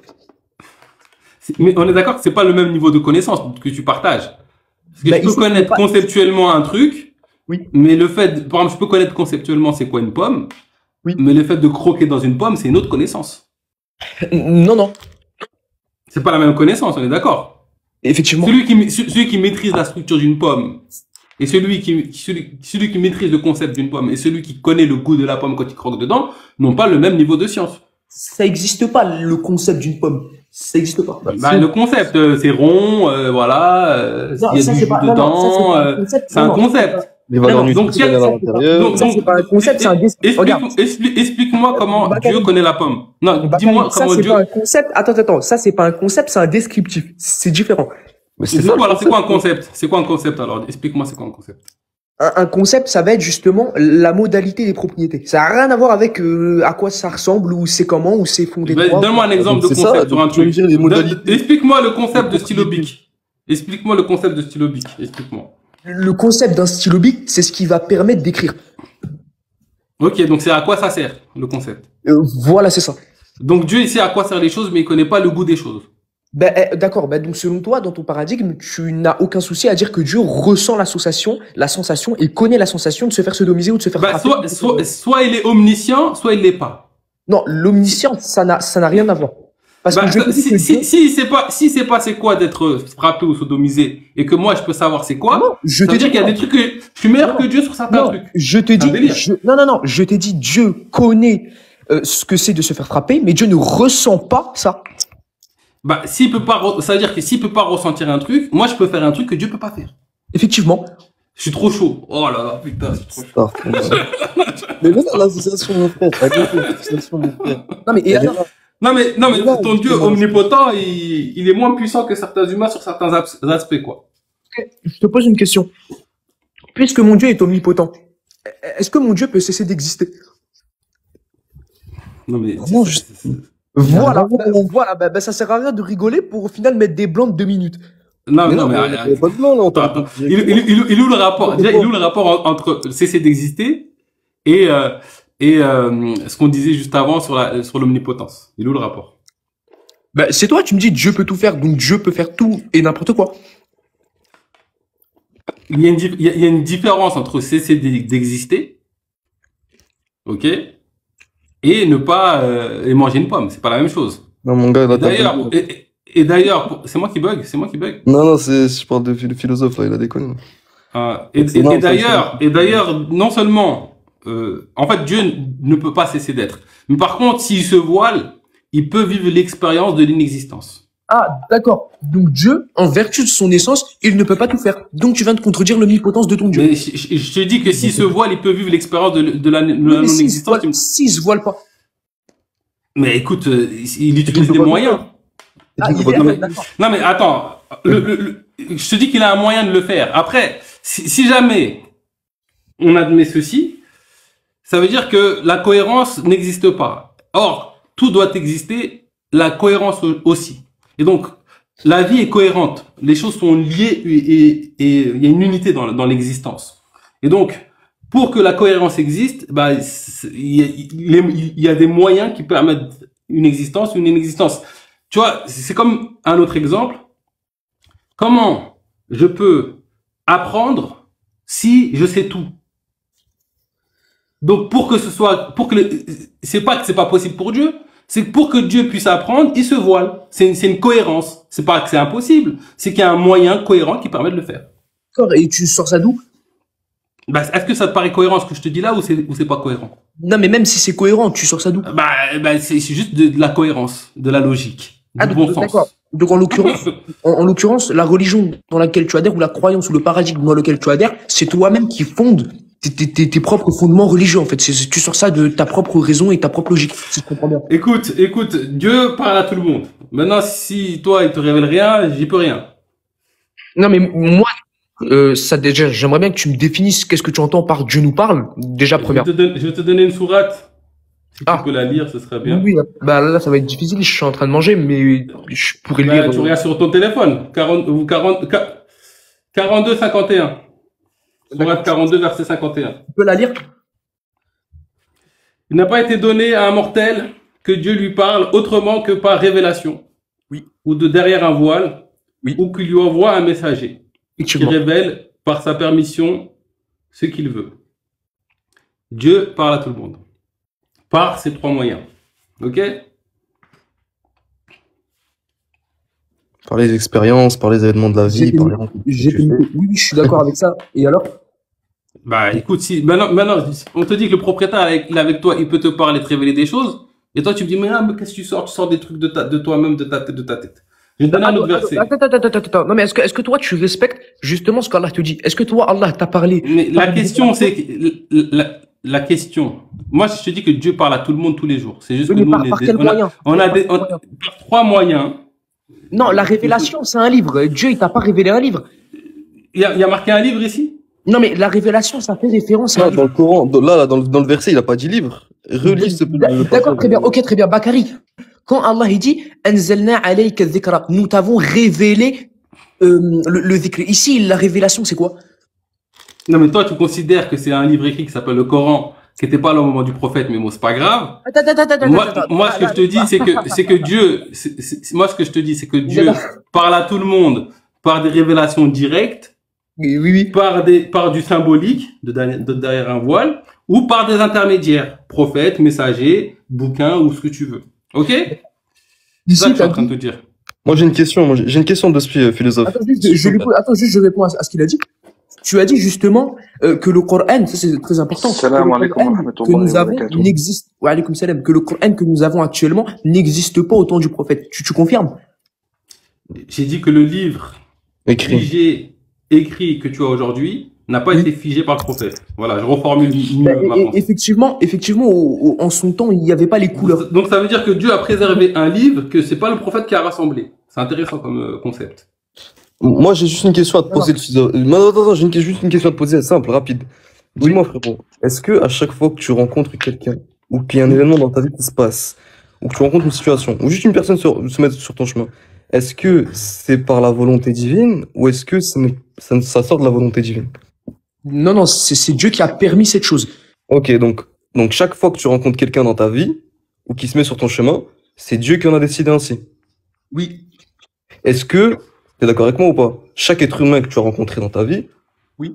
Mais on est d'accord que c'est pas le même niveau de connaissance que tu partages. Parce que Bah, je peux ici, connaître c'est pas- conceptuellement un truc, Oui. mais par exemple, je peux connaître conceptuellement c'est quoi une pomme, Oui. mais le fait de croquer dans une pomme, c'est une autre connaissance. Non, C'est pas la même connaissance, on est d'accord. effectivement. Celui qui maîtrise la structure d'une pomme, et celui qui maîtrise le concept d'une pomme, et celui qui connaît le goût de la pomme quand il croque dedans, n'ont pas le même niveau de science. Ça n'existe pas, le concept d'une pomme. Ça n'existe pas. Bah, le concept, c'est rond, voilà, Non, il y a ça, du c'est jus pas- non, non, ça, c'est dedans, pas un concept. c'est un Non, non, concept. Les valeurs non, donc, nutritionnelles à ça, l'intérieur. Ça, c'est pas un concept, c'est un dessin. Regarde. Explique-moi comment Bakary. Dieu connaît la pomme. Non, Bakary, dis-moi ça, comment c'est Dieu. pas un concept. Attends. Ça, c'est pas un concept, c'est un descriptif. C'est différent. Mais C'est ça, quoi, alors, le c'est quoi un concept? C'est quoi un concept, alors? Explique-moi, c'est quoi un concept? Un concept, ça va être justement la modalité des propriétés. Ça n'a rien à voir avec à quoi ça ressemble, ou c'est comment, ou c'est fondé de Ben, quoi. donne-moi un exemple de c'est ça, concept sur un donc tu veux me truc. dire les modalités. Explique-moi le concept de stylo bic. Explique-moi le concept de stylo bic. Explique-moi. Le concept d'un stylo bic, c'est ce qui va permettre d'écrire. Ok, donc c'est à quoi ça sert, le concept? Voilà, c'est ça. Donc Dieu, il sait à quoi servent les choses, mais il connaît pas le goût des choses. D'accord. Donc, selon toi, dans ton paradigme, tu n'as aucun souci à dire que Dieu ressent la sensation et connaît la sensation de se faire sodomiser ou de se faire Bah, frapper. soit il est omniscient, soit il l'est pas. Non, l'omniscience, ça n'a rien à voir. Parce que Bah, je te dis que Dieu... si c'est pas c'est quoi d'être frappé ou sodomisé et que moi je peux savoir c'est quoi, Non, je ça te veut dire dis qu'il y a non. des trucs que je suis meilleur Non, que Dieu sur certains non, trucs. je te C'est un dis, délire. non, je t'ai dit, Dieu connaît ce que c'est de se faire frapper, mais Dieu ne ressent pas ça. Bah, s'il peut pas, ça veut dire que s'il peut pas ressentir un truc, moi je peux faire un truc que Dieu peut pas faire. Effectivement. Je suis trop chaud. Oh là là, putain, c'est trop chaud. Mais là, l'association, mon frère, l'association, mon frère. Non, mais et Elle est alors, là. Non, mais Là, ton Dieu justement. omnipotent, il est moins puissant que certains humains sur certains aspects, quoi. je te pose une question. Puisque mon Dieu est omnipotent, est-ce que mon Dieu peut cesser d'exister? Non, mais, Non, je- Voilà, non, voilà, ça sert à rien de rigoler pour au final mettre des blancs de 2 minutes. non, mais non, non, mais, mais il n'y a pas de blanc, là, on attends, parle attends. Il est où le rapport? Déjà, il est où le rapport entre cesser d'exister et ce qu'on disait juste avant sur l'omnipotence? Il est où le rapport? C'est toi, tu me dis Dieu peut tout faire, donc Dieu peut faire tout et n'importe quoi. Il y a une différence entre cesser d'exister, ok, et ne pas et manger une pomme. C'est pas la même chose. Non, mon gars, là, Et d'ailleurs, c'est moi qui bug, Non, je parle de philosophe, là, il a déconné. Et d'ailleurs, non seulement, en fait, Dieu ne peut pas cesser d'être. Mais par contre, s'il se voile, il peut vivre l'expérience de l'inexistence. Ah, d'accord. Donc Dieu, en vertu de son essence, il ne peut pas tout faire. Donc tu viens de contredire l'omnipotence de ton Dieu. Mais je te dis que s'il se voile, il peut vivre l'expérience de la Mais non-existence. s'il se voile pas. Mais écoute, il utilise des moyens. Ah, il est d'accord. Non mais attends, je te dis qu'il a un moyen de le faire. Après, si jamais on admet ceci, ça veut dire que la cohérence n'existe pas. Or, tout doit exister, la cohérence aussi. Et donc, la vie est cohérente. Les choses sont liées et il y a une unité dans l'existence. Et donc, pour que la cohérence existe, bah, il y a des moyens qui permettent une existence ou une inexistence. Tu vois, c'est comme un autre exemple. Comment je peux apprendre si je sais tout? Donc, c'est pas que c'est pas possible pour Dieu, c'est que pour que Dieu puisse apprendre, il se voile. C'est une cohérence. C'est pas que c'est impossible, c'est qu'il y a un moyen cohérent qui permet de le faire. D'accord. Et tu sors ça d'où? Bah, est-ce que ça te paraît cohérent ce que je te dis là ou c'est pas cohérent? Non, mais même si c'est cohérent, tu sors ça d'où? C'est juste de la cohérence, de la logique, du bon sens. D'accord. Donc en l'occurrence, la religion dans laquelle tu adhères ou la croyance ou le paradigme dans lequel tu adhères, c'est toi-même qui fonde tes propres fondements religieux en fait. Tu sors ça de ta propre raison et ta propre logique. Si je comprends bien. Écoute, Dieu parle à tout le monde. Maintenant, si toi il te révèle rien, j'y peux rien. Non, mais moi, ça déjà, j'aimerais bien que tu me définisses qu'est-ce que tu entends par Dieu nous parle. Déjà première. Je vais te donner une sourate. Si Ah. tu peux la lire, ce serait bien. Oui, bah là, ça va être difficile. Je suis en train de manger, mais je pourrais Bah, lire. tu regardes sur ton téléphone. 42, 51. Sourate 42, verset 51. Tu peux la lire? Il n'a pas été donné à un mortel que Dieu lui parle autrement que par révélation. Oui. Ou de derrière un voile. Oui. Ou qu'il lui envoie un messager. Qui Effectivement. révèle par sa permission ce qu'il veut. Dieu parle à tout le monde. Par ces 3 moyens. Ok? Par les expériences, par les événements de la vie, par les rencontres que tu fais. Oui, je suis d'accord avec ça. Et alors? Bah écoute, si maintenant on te dit que le propriétaire il est avec toi, il peut te parler, te révéler des choses, et toi tu me dis mais qu'est-ce que tu sors? Tu sors des trucs de toi-même, de ta tête. Je vais te donner un autre verset. Attends. Non, mais est-ce que toi, tu respectes justement ce qu'Allah te dit? Est-ce que toi, Allah t'a parlé? Mais la question c'est que la question. Moi je te dis que Dieu parle à tout le monde tous les jours. C'est juste Oui, que mais nous par quel moyen? par 3 moyens. Non, la révélation, c'est un livre. Dieu, il t'a pas révélé un livre. Il y a marqué un livre ici? Non, mais la révélation, ça fait référence à un Là, livre. dans le Coran, dans le verset, il a pas dit livre. Relis ce D'accord, très bien. Ok, très bien. Bakari, quand Allah il dit Anzalna alayka dhikra, nous t'avons révélé le dhikr. Ici, la révélation, c'est quoi? Non mais toi tu considères que c'est un livre écrit qui s'appelle le Coran, qui n'était pas là au moment du prophète, mais bon c'est pas grave. Moi, ce que je te dis, c'est que Dieu, moi, ce que je te dis, c'est que Dieu parle à tout le monde par des révélations directes, Oui. par du symbolique, de derrière un voile, ou par des intermédiaires, prophètes, messagers, bouquins, ou ce que tu veux. Ok? C'est ça Ici, que je suis t'as en train de dit... te dire. Moi, j'ai une question. J'ai une question de ce philosophe. Attends, juste, je réponds à ce qu'il a dit. Tu as dit justement que le Coran, ça c'est très important, que Salam le alaikum wa Coran que rahmatullahi nous wa avons barakatuh. n'existe, wa alaykoum salam, que le Coran que nous avons actuellement n'existe pas au temps du prophète. Tu confirmes? J'ai dit que le livre Écrit. figé, écrit que tu as aujourd'hui n'a pas Oui. été figé par le prophète. Voilà, je reformule Bah, mieux ma pensée. effectivement, en son temps, il n'y avait pas les couleurs. Donc ça veut dire que Dieu a préservé un livre que c'est pas le prophète qui a rassemblé. C'est intéressant comme concept. Moi, j'ai juste une question à te poser, le philosophe. Attends, j'ai juste une question à te poser, simple, rapide. Dis-moi, frérot, est-ce que à chaque fois que tu rencontres quelqu'un, ou qu'il y a un événement dans ta vie qui se passe, ou que tu rencontres une situation, ou juste une personne se met sur ton chemin, est-ce que c'est par la volonté divine, ou est-ce que ça sort de la volonté divine? Non, c'est Dieu qui a permis cette chose. Ok, donc chaque fois que tu rencontres quelqu'un dans ta vie, ou qui se met sur ton chemin, c'est Dieu qui en a décidé ainsi. Oui. Est-ce que, t'es d'accord avec moi ou pas? Chaque être humain que tu as rencontré dans ta vie, Oui.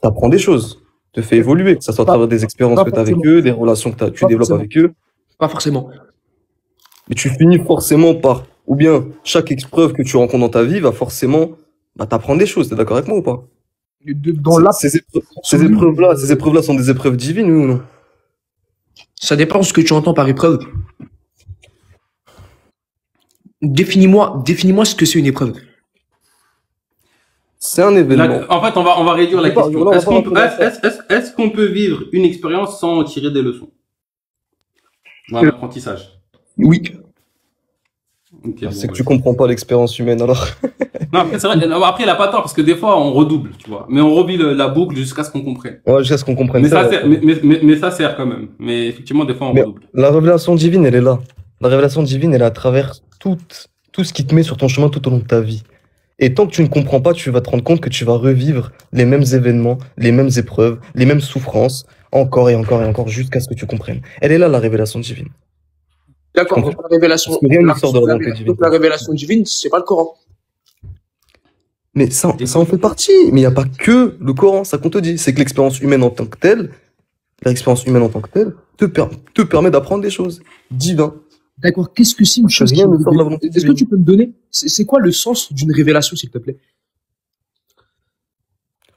t'apprends des choses, te fait évoluer, que ça soit à travers des expériences Pas que tu as avec forcément. eux, des relations que tu Pas développes forcément. avec eux, Pas forcément. mais tu finis forcément par, ou bien chaque épreuve que tu rencontres dans ta vie va forcément, t'apprendre des choses, t'es d'accord avec moi ou pas? Dans la... Ces épreuves-là sont des épreuves divines, oui ou non? Ça dépend de ce que tu entends par épreuve. Définis-moi ce que c'est une épreuve. C'est un événement. En fait, on va réduire la On va pas- question. on va Est-ce pas qu'on peut, rentrer dans est-ce qu'on peut vivre une expérience sans en tirer des leçons? Un apprentissage. Oui. Ok, C'est bon, que tu comprends pas l'expérience humaine, alors. Non, après, c'est vrai, après, il a pas tort, parce que des fois, on redouble, tu vois. Mais on revit la boucle jusqu'à ce qu'on comprenne. Ouais, jusqu'à ce qu'on comprenne Mais ça. ça sert, mais ça sert quand même. Mais effectivement, des fois, on Mais redouble. la révélation divine, elle est là. La révélation divine, elle est à travers tout ce qui te met sur ton chemin tout au long de ta vie. Et tant que tu ne comprends pas, tu vas te rendre compte que tu vas revivre les mêmes événements, les mêmes épreuves, les mêmes souffrances, encore et encore et encore, jusqu'à ce que tu comprennes. Elle est là, la révélation divine. D'accord. Je comprends. Donc la révélation, Parce que rien ne sort de la volonté divine. donc la révélation divine, c'est pas le Coran. Mais ça en fait partie. Mais il n'y a pas que le Coran, ça qu'on te dit. C'est que l'expérience humaine en tant que telle, te permet d'apprendre des choses divines. D'accord. Qu'est-ce que c'est une chose Rien qui... ne sort de la volonté Est-ce que divine. tu peux me donner, c'est quoi le sens d'une révélation, s'il te plaît?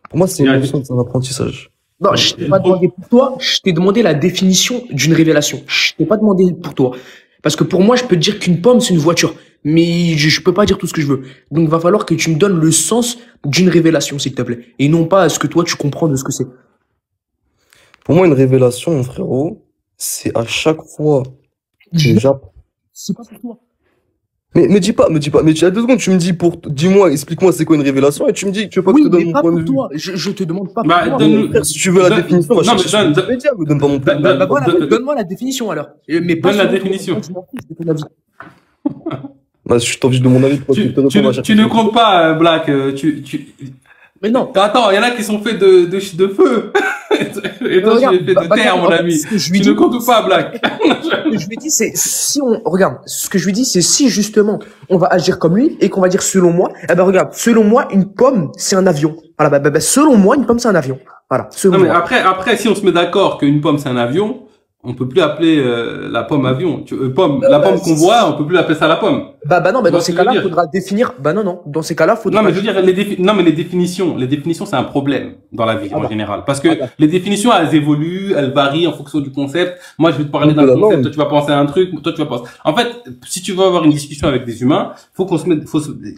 Pour moi, c'est une leçon, c'est un apprentissage. Non, je t'ai pas demandé pour toi, je t'ai demandé la définition d'une révélation. Je t'ai pas demandé pour toi. Parce que pour moi, je peux te dire qu'une pomme, c'est une voiture. Mais je peux pas dire tout ce que je veux. Donc, va falloir que tu me donnes le sens d'une révélation, s'il te plaît. Et non pas ce que toi, tu comprends de ce que c'est. Pour moi, une révélation, mon frérot, c'est à chaque fois que j'apprends. C'est pas pour toi. Mais me dis pas. Mais tu as 2 secondes, tu me dis dis-moi, explique-moi c'est quoi une révélation, et tu me dis que tu veux pas que Oui, je te donne mais mon pas point de pour vue. toi. Je te demande pas Bah, pour toi. donne-nous- Frère, si tu veux la Donne- définition, va non, chercher mais donne- sur Wikipédia, me donne pas mon point de vue. donne- Bah voilà, donne- donne-moi la définition alors. Mais pas Donne la selon ton définition. avis, je m'en fiche de ton avis. Bah, je t'en fiche de mon avis, pourquoi tu te réponds, va chercher Tu ne sur comptes pas, Black. Mais non. Attends, il y en a qui sont faits de feu. Et toi, tu Regarde, es fait de bah, terre, mon regarde, ami. ce que je lui Tu ne dis- comptes pas, Black. Ce que je lui dis, c'est si on regarde, ce que je lui dis, c'est si justement on va agir comme lui et qu'on va dire selon moi, eh ben regarde, selon moi, une pomme c'est un avion. Voilà, bah, selon moi, une pomme c'est un avion. Voilà, selon Non, mais moi. après, si on se met d'accord qu'une pomme c'est un avion, on peut plus appeler la pomme avion. La pomme qu'on voit, on peut plus appeler ça la pomme. Bah non, mais Tu dans vois ces ce que je cas-là, veux dire faudra définir. Bah non, dans ces cas-là, faudra. Non, mais je veux dire, les définitions, c'est un problème dans la vie, Ah en bah. général. Parce que Ah bah. les définitions, elles évoluent, elles varient en fonction du concept. Moi, je vais te parler De d'un la concept, langue. toi, tu vas penser à un truc, toi, tu vas penser. En fait, si tu veux avoir une discussion avec des humains,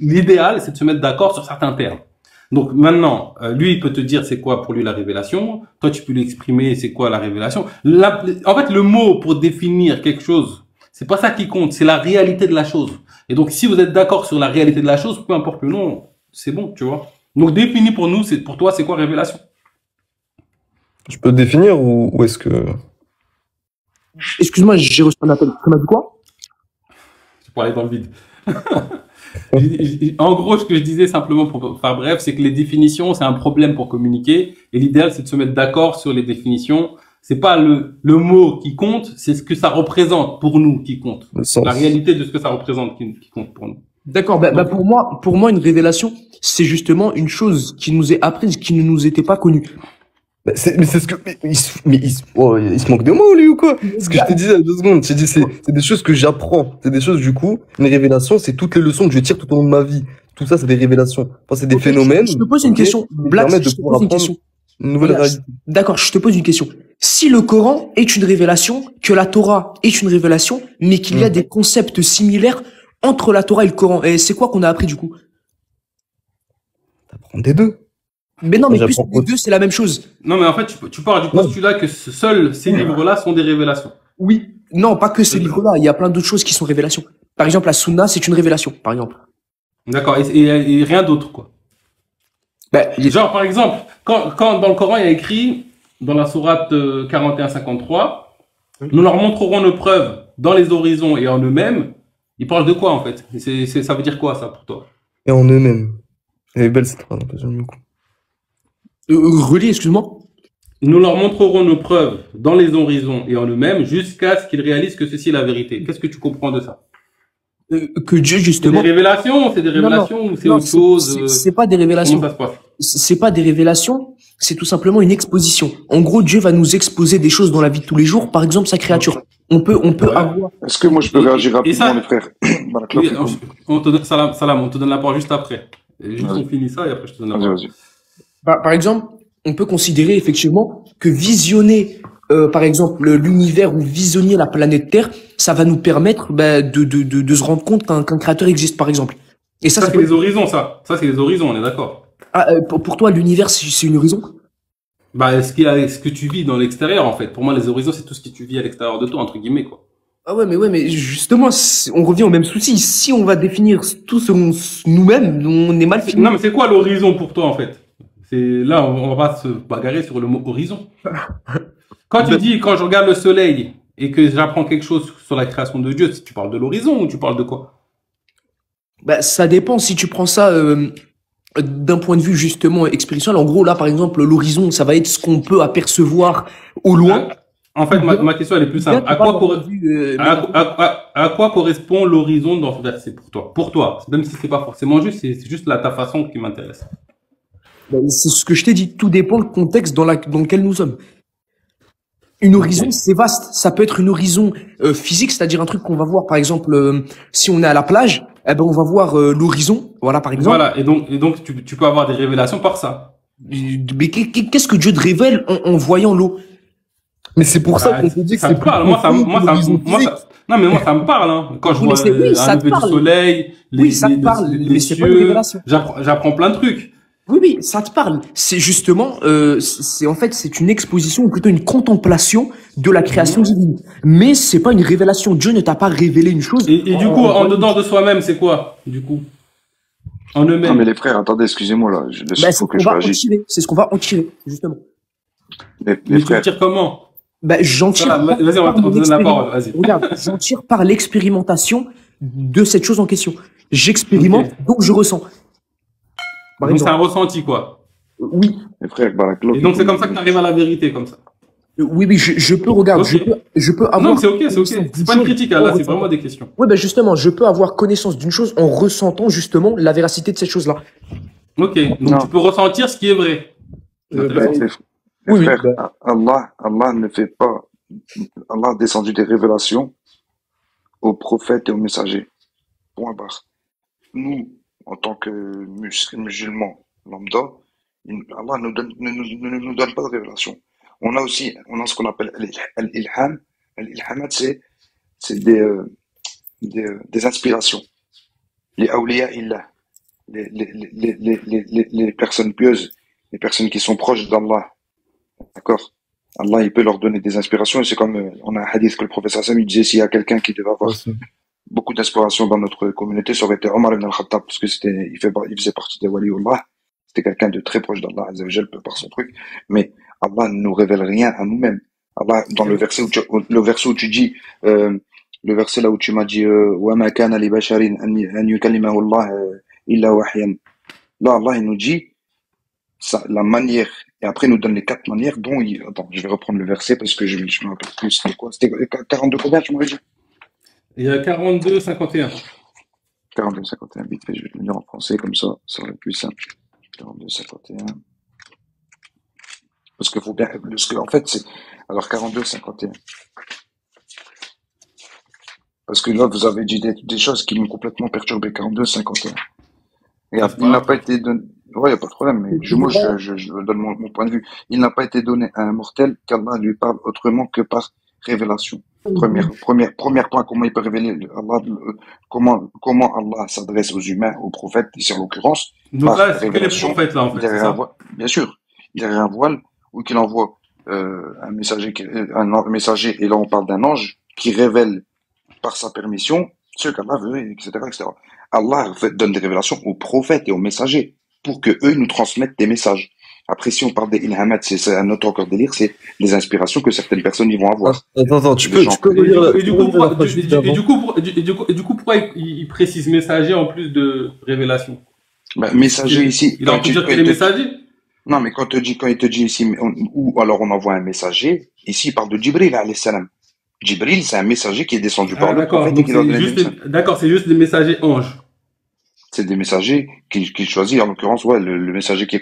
l'idéal, c'est de se mettre d'accord sur certains termes. Donc maintenant, lui, il peut te dire c'est quoi pour lui la révélation. Toi, tu peux lui exprimer c'est quoi la révélation. En fait, le mot pour définir quelque chose, c'est pas ça qui compte, c'est la réalité de la chose. Et donc, si vous êtes d'accord sur la réalité de la chose, peu importe le nom, c'est bon, tu vois. Donc, définis pour nous, pour toi, c'est quoi révélation? Je peux te définir ou est-ce que... Excuse-moi, j'ai reçu un appel. Tu m'as dit quoi? C'est pour aller dans le vide. En gros, ce que je disais simplement pour faire bref, c'est que les définitions, c'est un problème pour communiquer. Et l'idéal, c'est de se mettre d'accord sur les définitions. C'est pas le mot qui compte, c'est ce que ça représente pour nous qui compte. Le sens. La réalité de ce que ça représente qui compte pour nous. D'accord. Bah pour moi, une révélation, c'est justement une chose qui nous est apprise, qui ne nous était pas connue. Bah, mais c'est ce que. Il se manque de mots, lui, ou quoi? Ce que je te disais il y a 2 secondes, j'ai dit, c'est des choses que j'apprends. C'est des choses, du coup, une révélation, c'est toutes les leçons que je tire tout au long de ma vie. Tout ça, c'est des révélations. Enfin, c'est des Ok, phénomènes, je te pose une ok, question. qui me Black, permettent de je te pouvoir pose une apprendre question. une nouvelle Regarde, réalité. d'accord, je te pose une question. Si le Coran est une révélation, que la Torah est une révélation, mais qu'il y a Hmm. des concepts similaires entre la Torah et le Coran, et c'est quoi qu'on a appris du coup? T'apprends des deux. Mais non, Moi, mais puisque j'apprends les deux, c'est la même chose. Non, mais en fait, tu pars du Non. postulat que seuls ces livres-là sont des révélations. Oui. Non, pas que ces livres-là. Il y a plein d'autres choses qui sont révélations. Par exemple, la Sunna, c'est une révélation, par exemple. D'accord, et rien d'autre, quoi. Ben, Genre, par exemple, quand dans le Coran, il y a écrit, dans la sourate 41-53, nous leur montrerons nos preuves dans les horizons et en eux-mêmes. Ils parlent de quoi, en fait? Ça veut dire quoi, ça, pour toi? Et en eux-mêmes. Elle est belle, cette phrase, j'aime beaucoup. relis, excuse-moi. Nous leur montrerons nos preuves dans les horizons et en eux-mêmes jusqu'à ce qu'ils réalisent que ceci est la vérité. Qu'est-ce que tu comprends de ça? Que Dieu, C'est des justement. révélations, c'est des Non, non. révélations ou c'est Non, autre chose? c'est pas des révélations. Comment ça se passe? C'est pas des révélations, c'est tout simplement une exposition. En gros, Dieu va nous exposer des choses dans la vie de tous les jours, par exemple sa créature. On peut Ouais. avoir. Est-ce que moi je peux réagir Et rapidement, ça- les frères? Barakallahu Oui, fikoum. on te donne, salam, on te donne la parole juste après. Et juste Vas-y. on finit ça et après je te donne la Vas-y, parole. vas-y. Par exemple, on peut considérer effectivement que visionner, par exemple, l'univers ou visionner la planète Terre, ça va nous permettre de se rendre compte qu'un créateur existe, par exemple. Et Ça, c'est les horizons, ça. Ça, c'est les horizons, on est d'accord. pour toi, l'univers, c'est une horizon? Bah, ce que tu vis dans l'extérieur, en fait. Pour moi, les horizons, c'est tout ce que tu vis à l'extérieur de toi, entre guillemets, quoi. Ah ouais, mais justement, on revient au même souci. Si on va définir tout selon nous-mêmes, on est mal fini. Non, mais c'est quoi l'horizon pour toi, en fait? Là, on va pas se bagarrer sur le mot horizon. Quand tu dis, quand je regarde le soleil et que j'apprends quelque chose sur la création de Dieu, tu parles de l'horizon ou tu parles de quoi? Bah, ça dépend si tu prends ça d'un point de vue justement expérientiel. En gros, là, par exemple, l'horizon, ça va être ce qu'on peut apercevoir au loin. En fait, ma question, elle est plus simple. À quoi correspond l'horizon dans ce verset pour toi? Pour toi, même si c'est pas forcément juste, c'est juste ta façon qui m'intéresse. C'est ce que je t'ai dit. Tout dépend du contexte dans lequel nous sommes. Une horizon, c'est vaste. Ça peut être une horizon physique, c'est-à-dire un truc qu'on va voir, par exemple, si on est à la plage, eh ben on va voir l'horizon. Voilà, par exemple. Voilà, et donc tu peux avoir des révélations par ça. Mais qu'est-ce que Dieu te révèle en voyant l'eau? Mais c'est pour ça qu'on te dit que ça c'est me parle. plus profond que l'horizon physique. Non, mais moi, ça me parle, hein. Quand je Oui, vois mais oui, ça un te lever du parle. soleil, Oui, ça te parle, mais c'est pas une cieux, révélation. j'apprends plein de trucs. Oui, ça te parle. C'est justement, c'est en fait, c'est une exposition ou plutôt une contemplation de la création divine. Mais c'est pas une révélation. Dieu ne t'a pas révélé une chose. Et du coup, en dedans de soi-même, c'est quoi, du coup? En Non, eux-mêmes. mais les frères, attendez, excusez-moi là. Bah, Il c'est faut ce que qu'on je va en réagisse. tirer. C'est ce qu'on va en tirer, justement. Les Mais tu frères, tires comment? Bah, j'en tire. Voilà, vas-y, on te donne la parole, vas-y. Regarde, j'en tire par l'expérimentation de cette chose en question. J'expérimente, donc je ressens. Par Donc c'est exemple. un ressenti, quoi. Oui, les frères, barakallahu Et donc c'est fikoum. comme ça que tu arrives à la vérité, comme ça. oui, je peux, regarde, Ok. je peux avoir. Non, c'est ok, c'est ok. C'est pas une critique, là, c'est vraiment des questions. Oui, ben justement, je peux avoir connaissance d'une chose en ressentant justement la véracité de cette chose-là. Ok, donc Non. tu peux ressentir ce qui est vrai. C'est intéressant. Les oui, frères, bah. Allah ne fait pas. Allah a descendu des révélations aux prophètes et aux messagers. Point barre. Nous, en tant que musulmans lambda, Allah ne nous donne pas de révélation. On a ce qu'on appelle l'ilham. L'ilhamat, c'est des inspirations. Les awliya illah, les personnes pieuses, les personnes qui sont proches d'Allah. D'accord? Allah, il peut leur donner des inspirations. Et c'est comme, on a un hadith que le professeur Sam, il disait, s'il y a quelqu'un qui devait avoir beaucoup d'inspiration dans notre communauté, ça aurait été Omar ibn al-Khattab, parce que il faisait partie des waliullah. C'était quelqu'un de très proche d'Allah, Azza wa Jal, par son truc. Mais Allah ne nous révèle rien à nous-mêmes. Allah, dans le verset où tu dis, le verset là où tu m'as dit, وَمَا كَانَ لِبَشَرٍ أَنْ يُكَلِّمَهُ اللَّهُ إِلَّا وَحْيًا. Là, Allah, il nous dit, ça, la manière, et après, il nous donne les 4 manières dont attends, je vais reprendre le verset parce que je me rappelle plus, c'était quoi? C'était 42 combien, tu m'avais dit? Il y a 42, 51. 42, 51, vite fait, je vais le lire en français, comme ça va être plus simple. 42, 51. Parce que faut bien, parce que, en fait, c'est, alors 42, 51. Parce que là, vous avez dit des choses qui m'ont complètement perturbé. 42, 51. Et Ah, c'est il pas n'a grave. pas été donné, ouais, y a pas de problème, mais moi, je donne mon point de vue. Il n'a pas été donné à un mortel qu'Allah lui parle autrement que par révélation. Premier point, comment il peut révéler Allah, comment Allah s'adresse aux humains, aux prophètes, ici en l'occurrence, Donc par là, c'est que les révélation, prophètes, là, en fait, c'est derrière un ça? voile, bien sûr, derrière un voile, ou qu'il envoie, un messager, un messager, et là on parle d'un ange, qui révèle par sa permission ce qu'Allah veut, etc., etc. Allah donne des révélations aux prophètes et aux messagers pour que eux nous transmettent des messages. Après, si on parle des ilhamat, c'est un autre encore délire, c'est les inspirations que certaines personnes y vont avoir. Attends, Les gens, tu peux relire Et du coup, la phrase juste avant. et du coup, pourquoi il précise messager en plus de révélation? messager ici, Il aurait pu dire qu'il est messager. non, mais quand il te dit ici, ou alors on envoie un messager, ici il parle de Jibril, alayhi salam. Jibril, c'est un messager qui est descendu par Ah, le d'accord. prophète et Donc qui doit c'est donner des juste, messages. d'accord, c'est juste des messagers anges. C'est des messagers qu'il choisit, en l'occurrence, ouais, le messager qui a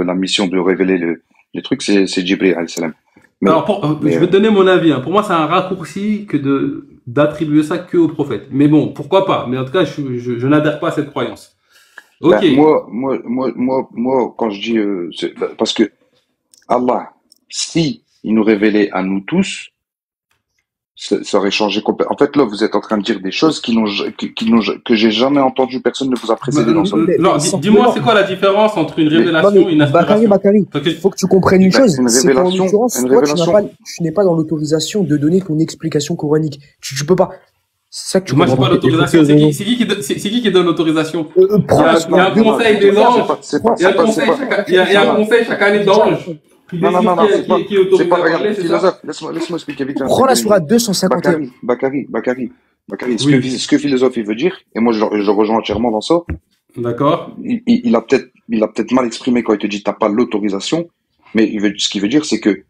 la mission de révéler les trucs, c'est Jibril, alayhi salam. Alors, je vais te donner mon avis. Hein. Pour moi, c'est un raccourci que d'attribuer ça que aux prophètes. Mais bon, pourquoi pas. Mais en tout cas, je n'adhère pas à cette croyance. Ok. Ben, moi, quand je dis, c'est parce que Allah, si il nous révélait à nous tous, ça aurait changé complètement. En fait, là, vous êtes en train de dire des choses que j'ai jamais entendu. Personne ne vous a précédé dans ça. Non, dis-moi, c'est quoi la différence entre une révélation et une inspiration? Bakary, il faut que tu comprennes une chose. Une C'est qu'en révélation, l'occurrence, une toi, révélation. tu n'es pas dans l'autorisation de donner ton explication coranique. Tu peux pas. C'est ça que tu Moi, je n'ai comprends. pas l'autorisation. C'est qui donne l'autorisation? Prends la Il y a un conseil des anges. Il y a un conseil chaque année d'anges. Non, Qui autorise c'est pas, à regarde, parler, c'est ça? philosophe, laisse-moi expliquer vite. Prends la sourate 251. Bakary, Oui. ce que philosophe il veut dire, et moi je rejoins entièrement dans ça, D'accord. il a peut-être mal exprimé quand il te dit t'as pas l'autorisation, mais ce qu'il veut dire c'est que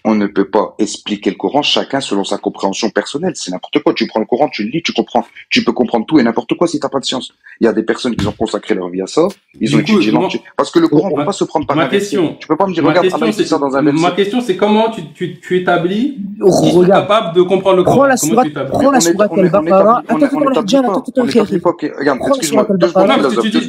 on ne peut pas expliquer le Coran chacun selon sa compréhension personnelle. C'est n'importe quoi. Tu prends le Coran, tu le lis, tu comprends. Tu peux comprendre tout et n'importe quoi si t'as pas de science. Il y a des personnes qui ont consacré leur vie à ça. Ils ont étudié l'entier. Parce que le Coran, on peut pas se prendre par un verset. Tu peux pas me dire, regarde, Allah dit ça dans un verset. Ma question, c'est comment tu établis si tu es Regarde. capable de comprendre le Coran? Prends la sourate Al-Baqarah. Regarde, excuse-moi.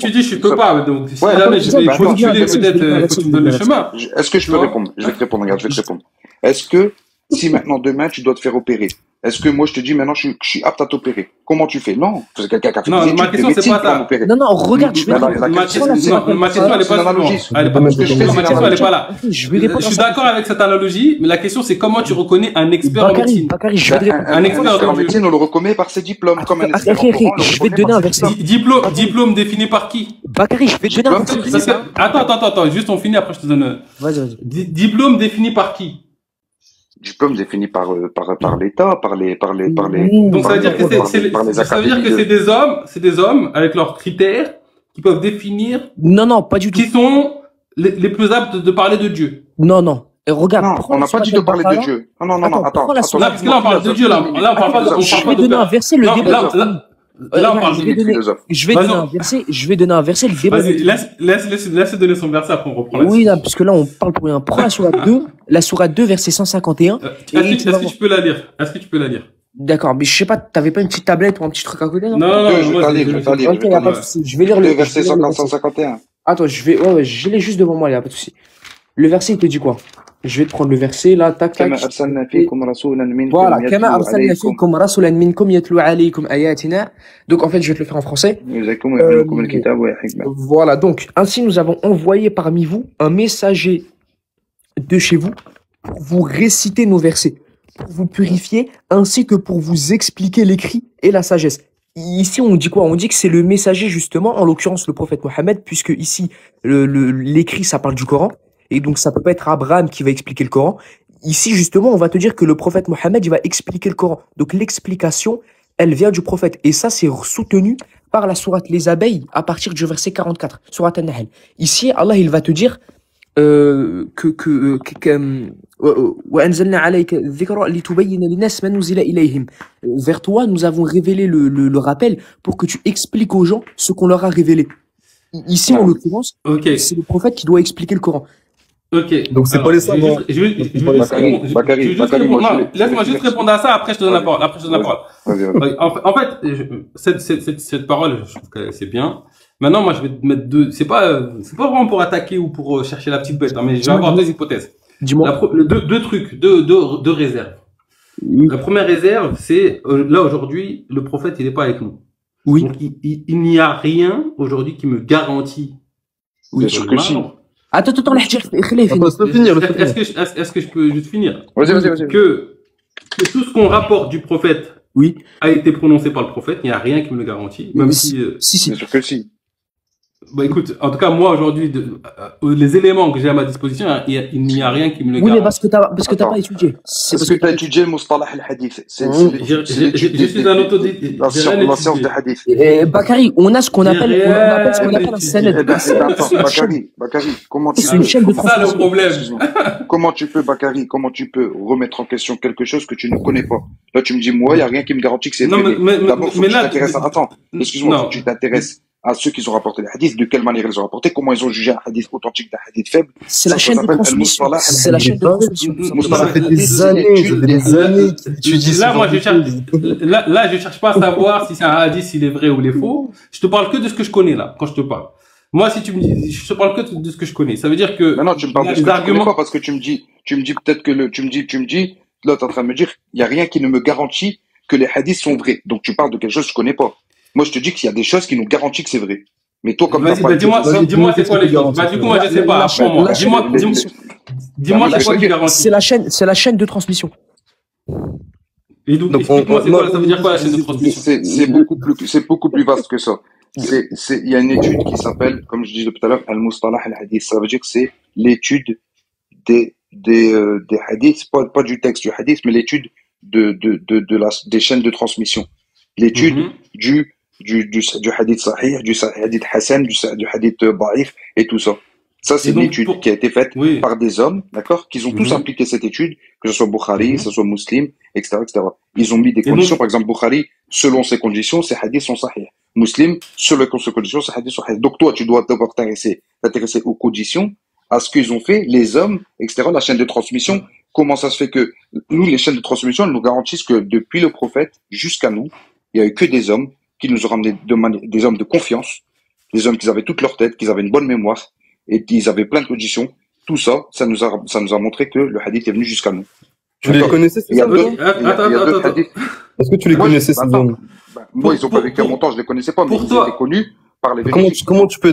Tu dis, je peux pas. Donc, si jamais je vais postuler, peut-être, faut que tu me donnes le chemin. Est-ce que je peux répondre? Je vais te répondre, regarde, je vais te répondre. Est-ce que, si maintenant demain tu dois te faire opérer, est-ce que moi je te dis maintenant je suis apte à t'opérer? Comment tu fais? Non, c'est quelqu'un qui a fait Non, des études ma de question, c'est médecine pas pour ça. m'opérer. Non, non, regarde, je vais Ma question, elle est pas elle est pas là. Je vais répondre. Je suis d'accord avec cette analogie, mais la question, c'est comment tu reconnais un expert en médecine? Bakary, je vais te répondre. Un expert en médecine, on le reconnaît par ses diplômes, comme un expert en Coran, je vais te donner un verset. Diplôme défini par qui? Bakary, je vais te donner un verset. Attends, juste on finit, après je te donne. Vas-y. Diplôme défini par qui? Diplôme défini par l'État, par les Donc ça veut dire que c'est des hommes avec leurs critères qui peuvent définir Non, pas du tout. qui sont les plus aptes de parler de Dieu. Non. Et regarde, Non, on n'a pas dit de parler de Dieu. Non, attends. Là, parce que là, on parle de Dieu, là on parle pas de. Je vais donner un verset, le débat. Là, on parle de philosophe. Je vais donner un verset, le débat. Vas-y, laisse donner son verset, après on reprend. Oui, là, parce que là, on parle pour rien. Prends la sourate 2, verset 151. Est-ce que tu peux la lire? D'accord, mais je sais pas, t'avais pas une petite tablette ou un petit truc à côté, non? Non, Je vais pas lire. Ok, y a pas de souci. Je vais lire le verset 151. Attends, ouais, je l'ai juste devant moi, y a pas de souci. Le verset, il te dit quoi? Je vais te prendre le verset, là, tac. كما أرسلنا فيكم رسولا منكم Voilà, كما يتلو أرسلنا عليكم فيكم رسولا منكم يتلو عليكم آياتنا. Donc, en fait, je vais te le faire en français. ويزكيكم ويعلمكم الكتاب والحكمة. Voilà, donc, ainsi nous avons envoyé parmi vous un messager de chez vous pour vous réciter nos versets, pour vous purifier, ainsi que pour vous expliquer l'écrit et la sagesse. Ici, on dit quoi? On dit que c'est le messager, justement, en l'occurrence le prophète Mohammed, puisque ici, l'écrit, ça parle du Coran, et donc ça peut pas être Abraham qui va expliquer le Coran. Ici, justement, on va te dire que le prophète Mohammed, il va expliquer le Coran. Donc l'explication, elle vient du prophète. Et ça, c'est soutenu par la sourate Les Abeilles, à partir du verset 44, sourate An-Nahl. Ici, Allah, il va te dire vers toi, nous avons révélé le rappel pour que tu expliques aux gens ce qu'on leur a révélé. Ici, en Non. l'occurrence, Ok, c'est le prophète qui doit expliquer le Coran. ok. Donc c'est Alors, pas les je vais savants. juste, je vais- je vais juste Bakary, répondre- je- Bakary, je vais juste Bakary, répondre- moi, je non, vais- laisse-moi je vais- juste répondre à ça, après je te donne la Vas-y. parole. Après je te donne la parole. Vas-y. En fait, cette parole, je trouve que c'est bien. Maintenant, moi, je vais te mettre deux. C'est pas vraiment pour attaquer ou pour chercher la petite bête, hein, mais je vais avoir deux hypothèses. Dis-moi. Deux trucs, deux réserves. Oui. La première réserve, c'est là aujourd'hui, le prophète, il n'est pas avec nous. Oui. Donc, il n'y a rien aujourd'hui qui me garantit. Bien sûr que si. Attends, laisse-moi finir. Attends, laisse-le finir, laisse-le finir. Est-ce que je peux juste finir? Vas-y. Que tout ce qu'on rapporte du prophète Oui. a été prononcé par le prophète, il n'y a rien qui me le garantit. Même si, Si. Bien sûr que si. bah écoute, en tout cas, moi aujourd'hui, les éléments que j'ai à ma disposition, il n'y a rien qui me le Oui, mais garantit. parce que t'as Attends. pas étudié. C'est Est-ce parce que que tu as étudié le mustalah al-hadith? Je suis un autodidacte. La science de hadith. Bakary, on a ce qu'on appelle un sanad. Bakary, comment tu C'est une chaîne de C'est ça le problème. Comment tu peux remettre en question quelque chose que tu ne connais pas? Là, tu me dis, moi, il n'y a rien qui me garantit que c'est Non, vrai. mais D'abord, faut mais que tu là, t'intéresses à... Attends, excuse-moi, non. faut que tu t'intéresses à ceux qui ont rapporté les hadiths, de quelle manière ils ont rapporté, comment ils ont jugé un hadith authentique d'un hadith faible. C'est la Ça chaîne de s'appelle transmission. al-mustalah C'est la chaîne de transmission. tout simplement. Mustalah Ça fait al-hadith, des années, c'est l'étude qu'il étudie ce Là, moi, genre de choses. là, je cherche pas à savoir si c'est un hadith, s'il est vrai ou il est faux. Je te parle que de ce que je connais, là, quand je te parle. Moi, si tu me dis, je te parle que de ce que je connais. Ça veut dire que... Maintenant, tu me parles de ce les que tu connais arguments... pas parce que tu me dis peut-être que tu me dis, là, t'es en train de me dire, il y a rien qui ne me garantit que les hadiths sont vrais. Donc, tu parles de quelque chose que je connais pas. Moi, je te dis qu'il y a des choses qui nous garantissent que c'est vrai. Mais toi, comme Vas-y, t'as pas dis-moi, dis-moi c'est quoi les choses. Bah, du coup, moi, je sais pas, apprends-moi. Dis-moi c'est quoi qui garantit. C'est la chaîne de transmission. Et donc, Donc, explique-moi, c'est quoi, ça veut dire quoi la chaîne de transmission? c'est beaucoup plus vaste que ça. Il y a une étude qui s'appelle, comme je disais tout à l'heure, al-mustalah al-hadith. Ça veut dire que c'est l'étude des hadiths, pas du texte du hadith, mais l'étude des chaînes de transmission. L'étude du hadith sahih, du hadith hasan, du hadith da'if et tout ça. Ça, c'est une étude qui a été faite par des hommes, d'accord, qui ont tous impliqué cette étude, que ce soit Bukhari, que ce soit Muslim, etc., etc. Ils ont mis des conditions, par exemple, Bukhari, selon ses conditions, ses hadiths sont sahih. Muslim, selon ses conditions, ses hadiths sont sahih. Donc toi, tu dois d'abord t'intéresser aux conditions, à ce qu'ils ont fait, les hommes, etc., la chaîne de transmission. Comment ça se fait que nous, les chaînes de transmission, elles nous garantissent que depuis le prophète jusqu'à nous, il y a eu que des hommes qui nous ont ramené des hommes de confiance, des hommes qui avaient toute leur tête, qui avaient une bonne mémoire, et qu'ils avaient plein de conditions. Tout ça, ça nous a montré que le hadith est venu jusqu'à nous. Tu les connaissais, ces hommes? Attends. Est-ce que tu les connaissais, ces hommes? Moi, ils ont pas vécu longtemps, je les connaissais pas, mais ils étaient connus par les comment tu peux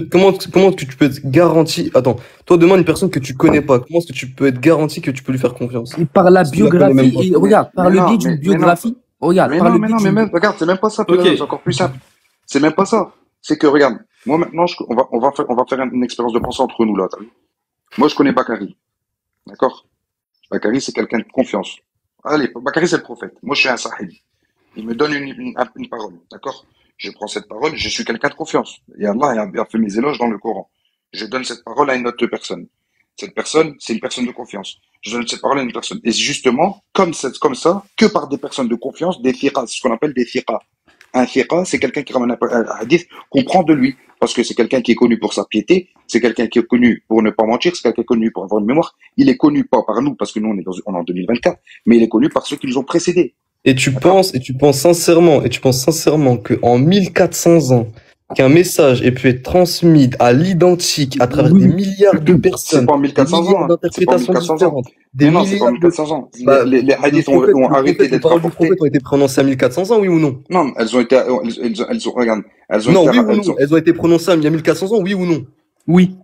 être garanti? Attends, toi, demande une personne que tu connais pas. Comment est-ce que tu peux être garanti que tu peux lui faire confiance? Par la biographie, regarde, par le biais d'une biographie, regarde, regarde, c'est même pas ça, c'est encore plus simple. C'est même pas ça. C'est que, regarde, moi, maintenant, on va faire une expérience de pensée entre nous, là, t'as vu? Moi, je connais Bakary. D'accord? Bakary, c'est quelqu'un de confiance. Allez, Bakary, c'est le prophète. Moi, je suis un sahibi. Il me donne une parole. D'accord? Je prends cette parole, je suis quelqu'un de confiance. Et Allah a fait mes éloges dans le Coran. Je donne cette parole à une autre personne. Cette personne, c'est une personne de confiance. Je donne cette parole à une personne. Et justement, comme ça, que par des personnes de confiance, des thiqa, c'est ce qu'on appelle des thiqa. Un thiqa, c'est quelqu'un qui ramène un hadith qu'on prend de lui. Parce que c'est quelqu'un qui est connu pour sa piété, c'est quelqu'un qui est connu pour ne pas mentir, c'est quelqu'un qui est connu pour avoir une mémoire. Il est connu pas par nous, parce que nous, on est en 2024, mais il est connu par ceux qui nous ont précédés. Et tu penses sincèrement qu'en 1400 ans, qu'un message ait pu être transmis à l'identique à travers des milliards de personnes, c'est pas en 1400 des milliards ans, d'interprétations différentes, des non, c'est pas en milliards de 1400 ans. Les hadiths ont arrêté d'être paroles du rapportés. prophète ont été prononcées à 1400 ans, oui ou non? Non, elles ont été, regarde, Non, oui ou non? Elles ont été prononcées il y a 1400 ans, oui ou non? Oui.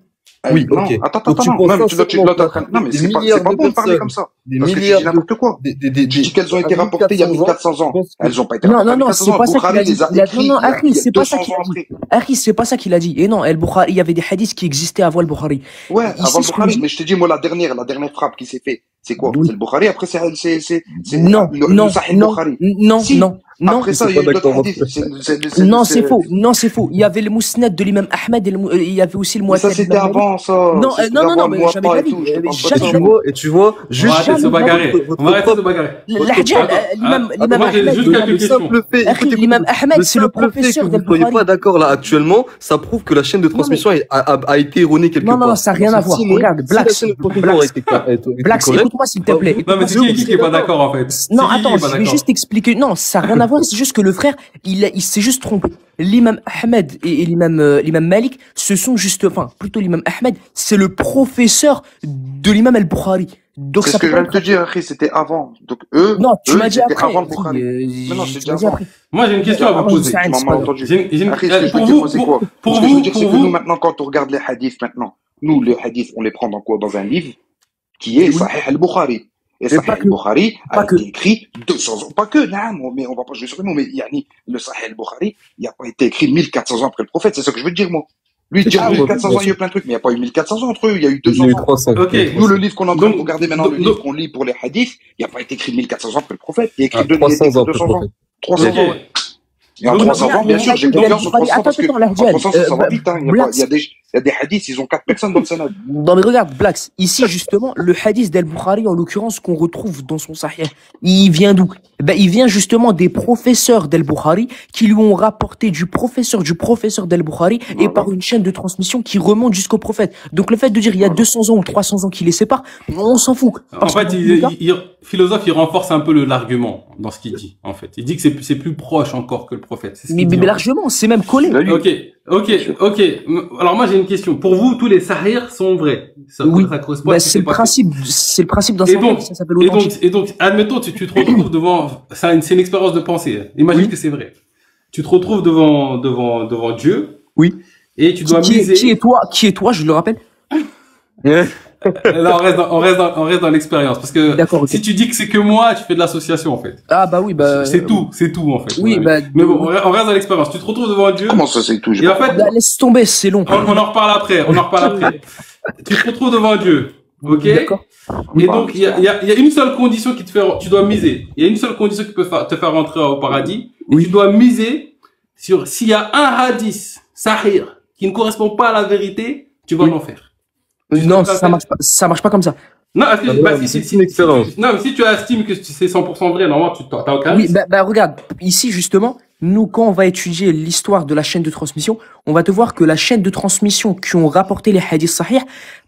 Oui, non, ok. attends, Donc, tu non, penses même, sincèrement non, mais c'est pas bon de parler comme ça. Parce que tu dis n'importe quoi. Tu dis qu'elles ont été rapportées il y a 1400 ans. Elles ont pas été rapportées. Non, c'est pas ça qu'il a dit. Non, Harry, c'est pas ça qu'il a dit. Harry, c'est pas ça qu'il a dit. Et non, il y avait des hadiths qui existaient avant le Bukhari. Ouais, avant le Bukhari, mais je te dis, moi, la dernière frappe qui s'est fait C'est quoi? Oui. C'est le Bukhari. Après, c'est Non, le non, Sahih non, Bukhari. non, Si. non, non. Après ça, C'est il y a pas eu d'autres d'accord. hadiths. Non, c'est faux. Non, c'est faux. Il y avait le Mousnad de l'imam Ahmed et il y avait aussi le Mais ça, Muwatta de c'était l'imam Malik. avant, ça. Non, C'était non, non, avant non, le mais jamais de Muwatta la et vie. tout. Je te parle pas de Jamais ça. de la vie. Et tu vois, On juste, va arrêter de se jamais. bagarrer. On va arrêter de se bagarrer. L'Ahjal, l'imam Attends, moi, j'ai Ahmed, juste quelques le questions. simple fait, Akhi, écoutez, l'imam Ahmed, le c'est le simple fait que professeur vous d'Al ne soyez Bukhari. pas d'accord là actuellement, ça prouve que la chaîne de transmission a été erronée quelque Non, non, part. ça n'a rien à Parce que voir. sinon, Regarde, si la Blax, chaîne de transmission Blax, était Blax, correcte, écoute-moi s'il te plaît. Non, mais c'est qui est pas d'accord, en fait? Non, C'est qui attends, est pas je vais d'accord? juste expliquer. Non, ça n'a rien à voir. C'est juste que le frère, il s'est juste trompé. L'imam Ahmed et l'imam Malik, ce sont juste, enfin, plutôt l'imam Ahmed, c'est le professeur de l'imam al-Bukhari. Donc C'est ça ce que peut je pas viens de te être. dire, Akhi. C'était avant. Donc, eux, Non, tu m'as ils dit étaient après. avant le Bukhari. Mais non, je t'ai Tu dit m'as dit avant. après. Moi, j'ai une question à vous poser. Ah, Tu m'as c'est mal pas grave. entendu. J'ai une- Akhi, ce que je veux pour dire, vous, moi, c'est quoi? pour Ce que je veux vous, dire, pour c'est que nous, vous, maintenant, quand on regarde les hadiths, maintenant, nous, les hadiths, on les prend dans quoi? Dans un livre qui est Oui. Sahih al-Bukhari. Et Mais Sahih pas que. al-Bukhari a Pas que. été écrit 200 ans. Pas que, non, mais on va pas jouer sur les mots, mais yani, le Sahih al-Bukhari, il n'a pas été écrit 1400 ans après le prophète. C'est ça que je veux dire, moi. Lui, dire Ah oui. 1400 ans, il y a eu plein de trucs, mais il n'y a pas eu 1400 ans entre eux, il y a eu il y a 200 eu ans. 300. Ok. Nous, le livre qu'on est en train de Donc, regarder maintenant, le donc, livre qu'on lit pour les hadiths, il n'a pas été écrit 1400 ans après le prophète. Il est écrit Ah, il est 300 écrit ans après le 200 ans. prophète. 300 ok. ans, ouais. Et en Donc, 300 ans, bien sûr, j'ai confiance en 300 parce que Attends, en l'Ahjal. 300, ça va vite, hein. Il y a des hadiths, ils ont 4 personnes dans le Sénat. Non mais regarde, Blax, ici justement, le hadith d'Al-Bukhari, en l'occurrence, qu'on retrouve dans son Sahih, il vient d'où? Ben, il vient justement des professeurs d'Al-Bukhari qui lui ont rapporté du professeur d'Al-Bukhari et Voilà. par une chaîne de transmission qui remonte jusqu'au prophète. Donc le fait de dire il y a Voilà. 200 ans ou 300 ans qui les séparent, on s'en fout. En Parce fait, que dans tous les cas, philosophe, il renforce un peu l'argument dans ce qu'il dit, en fait. Il dit que c'est plus proche encore que le prophète. C'est ce mais qu'il dit, en fait. largement, c'est même collé. Tu l'as lu? Ok. Alors moi j'ai une question. Pour vous, tous les sahirs sont vrais. Ça, Oui. ça correspond Ben, à ce qui c'est s'est le passé. principe d'un Et Sahih, donc, ça s'appelle authentique. admettons, tu te retrouves devant, c'est une expérience de pensée. Imagine Oui. que c'est vrai. Tu te retrouves devant Dieu. Oui. Et tu dois Qui miser. est toi, je le rappelle? Là, on reste dans l'expérience. Parce que D'accord, ok. si tu dis que c'est que moi, tu fais de l'association, en fait. Ah bah oui, bah... C'est tout, en fait. Oui, Ouais. bah... Mais bon, on reste dans l'expérience. Tu te retrouves devant Dieu. Comment ça, c'est tout? Et en fait, Bah, laisse tomber, c'est long. on en reparle après. Tu te retrouves devant Dieu. Ok? D'accord. Et donc, il y a une seule condition qui te fait, tu dois miser. Il y a une seule condition qui peut te faire rentrer au paradis. Et Oui. tu dois miser sur s'il y a un hadith, sahih, qui ne correspond pas à la vérité, tu vas en enfer. Non, ça marche pas comme ça. Non, c'est une expérience. non, mais si tu estimes que c'est 100% vrai, normalement, t'as aucun Oui, risque. bah regarde, ici justement, nous quand on va étudier l'histoire de la chaîne de transmission, on va te voir que la chaîne de transmission qui ont rapporté les hadiths sahih,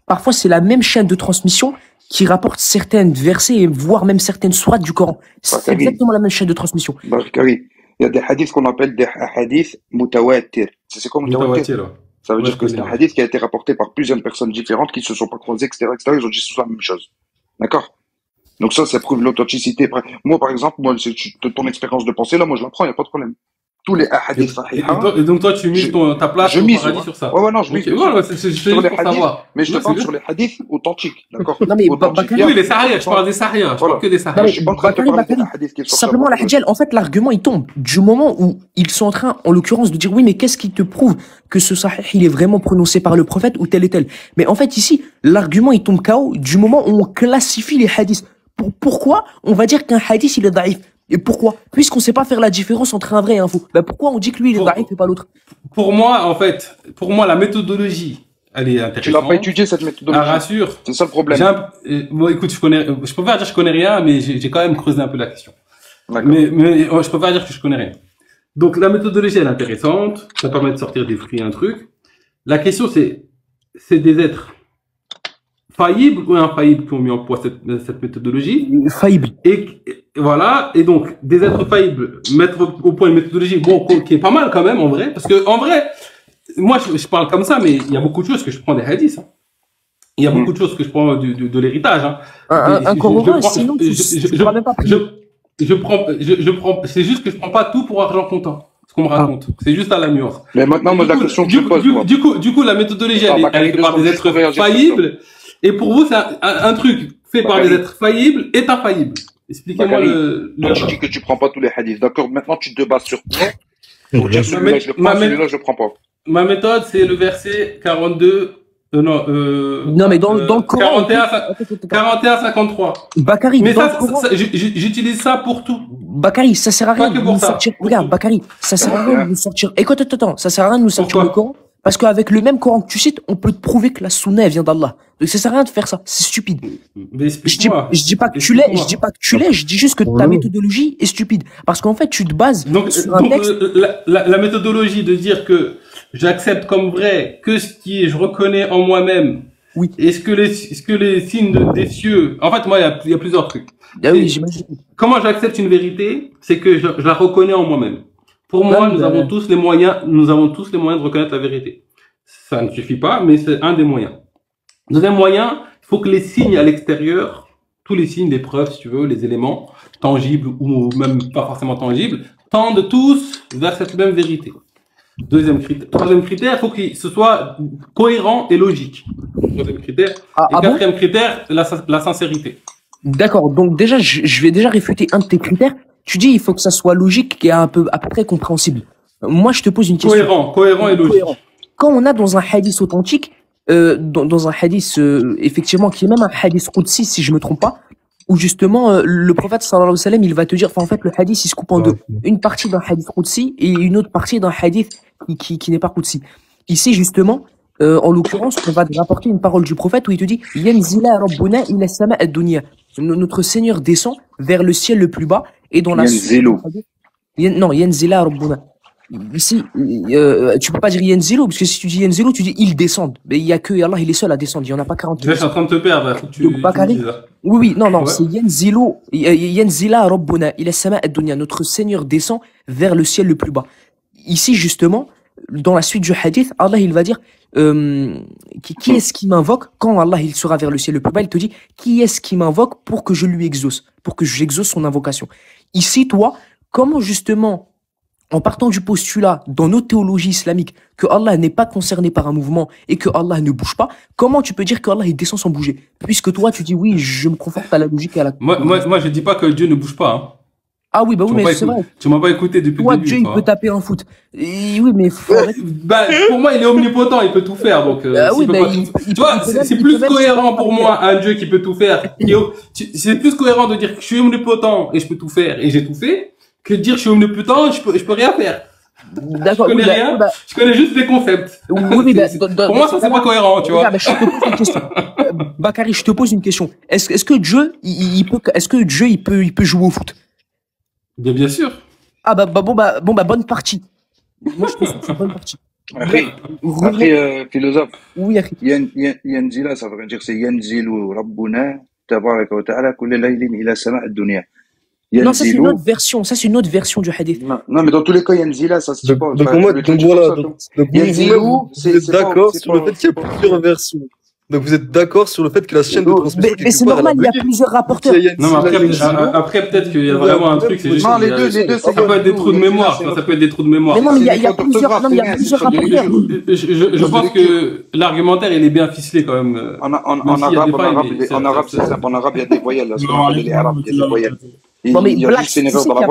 parfois c'est la même chaîne de transmission qui rapporte certaines versets et voire même certaines sourates du Coran. C'est Bakari. exactement la même chaîne de transmission. Bakari, il y a des hadiths qu'on appelle des hadiths mutawatir. C'est quoi mutawatir? Mutawatir, là. Ça veut Ouais, dire je que c'est connais, un ouais. hadith qui a été rapporté par plusieurs personnes différentes qui se sont pas croisées, etc., etc. Ils ont dit souvent la même chose. D'accord? Donc ça prouve l'authenticité. Moi, par exemple, ton expérience de pensée, là, moi, je la prends, il n'y a pas de problème. Tous les hadiths sahiha, Et donc, toi, tu mises ta place je au mise, paradis ouais. sur ça. Ouais, non, je mise. Ok, ouais, c'est juste Sur les pour hadiths, savoir. mais je te Ouais, parle c'est sur les hadiths authentiques, d'accord? Non, mais Authentiques. Bakari- Oui, les sahih, je parle des sahih, je Voilà. parle que des Non, sahih. mais Je suis pas en train de te Bakari, parler des Bakari, hadiths qui sont simplement la Hajjal, en fait l'argument il tombe du moment où ils sont en train, en l'occurrence, de dire oui mais qu'est-ce qui te prouve que ce sahih il est vraiment prononcé par le prophète ou tel et tel. Mais en fait ici, l'argument il tombe KO du moment où on classifie les hadiths. Pourquoi on va dire qu'un hadith il est daïf? Et pourquoi? Puisqu'on sait pas faire la différence entre un vrai et un faux. Ben pourquoi on dit que lui il est daïf et pas l'autre? Pour moi, la méthodologie, elle est Tu l'as intéressante. pas étudié, cette Elle méthodologie. rassure. C'est ça le problème. Bon, écoute, je peux pas dire que je connais rien, mais j'ai quand même creusé un peu la question. D'accord. Mais je peux pas dire que je connais rien. Donc, la méthodologie, elle est intéressante. Ça permet de sortir des fruits, un truc. La question, c'est des êtres faillibles ou infaillibles qui ont mis en place cette méthodologie. Faillible. Et voilà. Et donc, des êtres faillibles, mettre au point une méthodologie, bon, qui est pas mal quand même, en vrai. Parce que, en vrai, moi, je parle comme ça, mais il y a beaucoup de choses que je prends des hadiths. Hein. Il y a beaucoup de choses que je prends de l'héritage. Hein. Un Coran, sinon tu je pourras même pas prier. je prends, c'est juste que je prends pas tout pour argent comptant. Ce qu'on me raconte. C'est juste à la nuance. Mais maintenant, moi, la question que je pose, moi. Du coup, la méthodologie, Attends, elle est par des êtres réagir sur ça. faillibles. Et pour vous, c'est un truc fait par des êtres faillibles est infaillible. Expliquez-moi Toi, tu dis que tu prends pas tous les hadiths. D'accord. Maintenant, tu te bases sur quoi? Pour dire celui-là, je le prends, celui-là, je le prends pas. Ma méthode, c'est le verset 42, Non, Non, mais dans le Coran. 41-53. Bakary, Mais dans ça, le Coran. j'utilise ça pour tout. Bakary, ça sert à rien Pas que de pour nous ça. sortir. Pour Regarde, tout. Bakary, ça sert à rien de nous sortir. Écoute, attends, ça sert à rien de nous sortir Pourquoi le Coran. Parce qu'avec le même Coran que tu cites, on peut te prouver que la sunna elle vient d'Allah. Donc ça sert à rien de faire ça. C'est stupide. Mais Je dis, explique-moi. je dis pas que tu l'es, Explique-moi. je dis pas que tu l'es, je dis juste que ta Voilà. méthodologie est stupide. Parce qu'en fait, tu te bases Donc, sur un texte. la méthodologie de dire que j'accepte comme vrai que ce qui est, je reconnais en moi-même. Oui. Est-ce que les signes des cieux, en fait, moi, il y a plusieurs trucs. Ah oui, j'imagine. Comment j'accepte une vérité? C'est que je la reconnais en moi-même. Pour moi, Ouais, nous avons tous les moyens de reconnaître la vérité. Ça ne suffit pas, mais c'est un des moyens. Deuxième moyen, il faut que les signes à l'extérieur, tous les signes, les preuves, si tu veux, les éléments tangibles ou même pas forcément tangibles, tendent tous vers cette même vérité. Troisième critère, il faut que ce soit cohérent et logique. Troisième critère. Ah, Et ah bon? quatrième critère, la sincérité. D'accord. Donc déjà, je vais déjà réfuter un de tes critères. Tu dis, il faut que ça soit logique et à peu près compréhensible. Moi, je te pose une question. Cohérent et logique. Cohérent. Quand on a dans un hadith authentique, dans un hadith effectivement qui est même un hadith qudsi si je me trompe pas, où justement le prophète sallallahu alayhi wa sallam il va te dire, enfin en fait le hadith il se coupe en deux, une partie d'un hadith qudsi et une autre partie d'un hadith qui n'est pas qudsi. Ici justement, en l'occurrence, on va te rapporter une parole du prophète où il te dit Yanzila rabbuna ila sama ad-dunya. Notre Seigneur descend vers le ciel le plus bas et dans la Yanzilu. non, Yanzila rabbuna. Ici, tu peux pas dire Yanzilu, parce que si tu dis Yanzilu, tu dis ils descendent. Mais il y a que Allah, il est seul à descendre. Il y en a pas 40. Déjà, je suis en train de te perdre, là. Faut que tu Donc, Bakary. me dises, là. Oui, non, Ouais. c'est Yanzilu, Yanzila rabbuna, ila sama ad-dunya. Notre Seigneur descend vers le ciel le plus bas. Ici, justement, dans la suite du hadith, Allah, il va dire, qui est-ce qui m'invoque quand Allah, il sera vers le ciel le plus bas, il te dit, qui est-ce qui m'invoque pour que je lui exauce, pour que j'exauce son invocation. Ici, toi, comment justement, en partant du postulat dans nos théologies islamiques que Allah n'est pas concerné par un mouvement et que Allah ne bouge pas, comment tu peux dire que Allah il descend sans bouger? Puisque toi tu dis oui, je me conforte à la logique et à la. Moi, je dis pas que Dieu ne bouge pas, hein. Ah oui, bah oui, mais c'est vrai. Tu m'as pas écouté depuis Toi, le début. Dieu, il toi. peut taper un foot. Et oui, mais faut arrêter. Bah, pour moi, il est omnipotent, il peut tout faire. Donc, Oui, s'il peut bah, pas il tout- peut- il tu vois, peut même- c'est il plus peut même cohérent se pour faire moi un Dieu qui peut tout faire. C'est plus cohérent de dire que je suis omnipotent et je peux tout faire et j'ai tout fait que de dire que je suis omnipotent et je peux rien faire. D'accord, Je connais oui, bah, rien. bah, Je connais juste les concepts. oui, oui, bah, Pour moi, ça c'est pas cohérent, tu vois. Regarde, bah, je te pose une question. Bakary, je te pose une question. Est-ce que Dieu, il peut jouer au foot? Bien sûr. Ah bon, bonne partie. Moi, je trouve que c'est bonne partie. Après, philosophe, Oui, Akhi. Yanzila, ça veut dire c'est Yanzilu Rabbuna Tabaraka wa Ta'ala kulli laylin ila sama ad-dunya. Non, ça c'est une Yanzilu. autre version. Ça c'est une autre version du hadith. Non, mais dans tous les cas, Yanzila, ça se dit pas. Donc, Enfin, moi, le donc dit voilà, pas ça, donc Yanzilu, vous êtes c'est pas- d'accord c'est sur le pas- fait qu'il y a c'est pas- plusieurs versions. Donc vous êtes d'accord sur le fait que la chaîne de transmission Mais quelque c'est part, elle normal, il y a bugué. plusieurs rapporteurs. Il y a Non, mais Yanzila, après peut-être qu'il y a vraiment un truc, c'est juste. Non, les qu'il y a- deux, ça c'est peut être des trous de Yanzilu, mémoire, c'est ça peut être des trous de mémoire. Mais non, mais il y a C'est des plusieurs, fautes non, mais il y a d'orthographe, plusieurs c'est rien, c'est rapporteurs. Je pense que l'argumentaire, il est bien ficelé quand même. En Même s'il y a des failles, mais en arabe, c'est simple. En arabe, il y a des voyelles. Là, ce qu'on appelle les arabes, il y a des voyelles. Non, mais Il y a Black, juste une tu erreur sais dans qu'il y la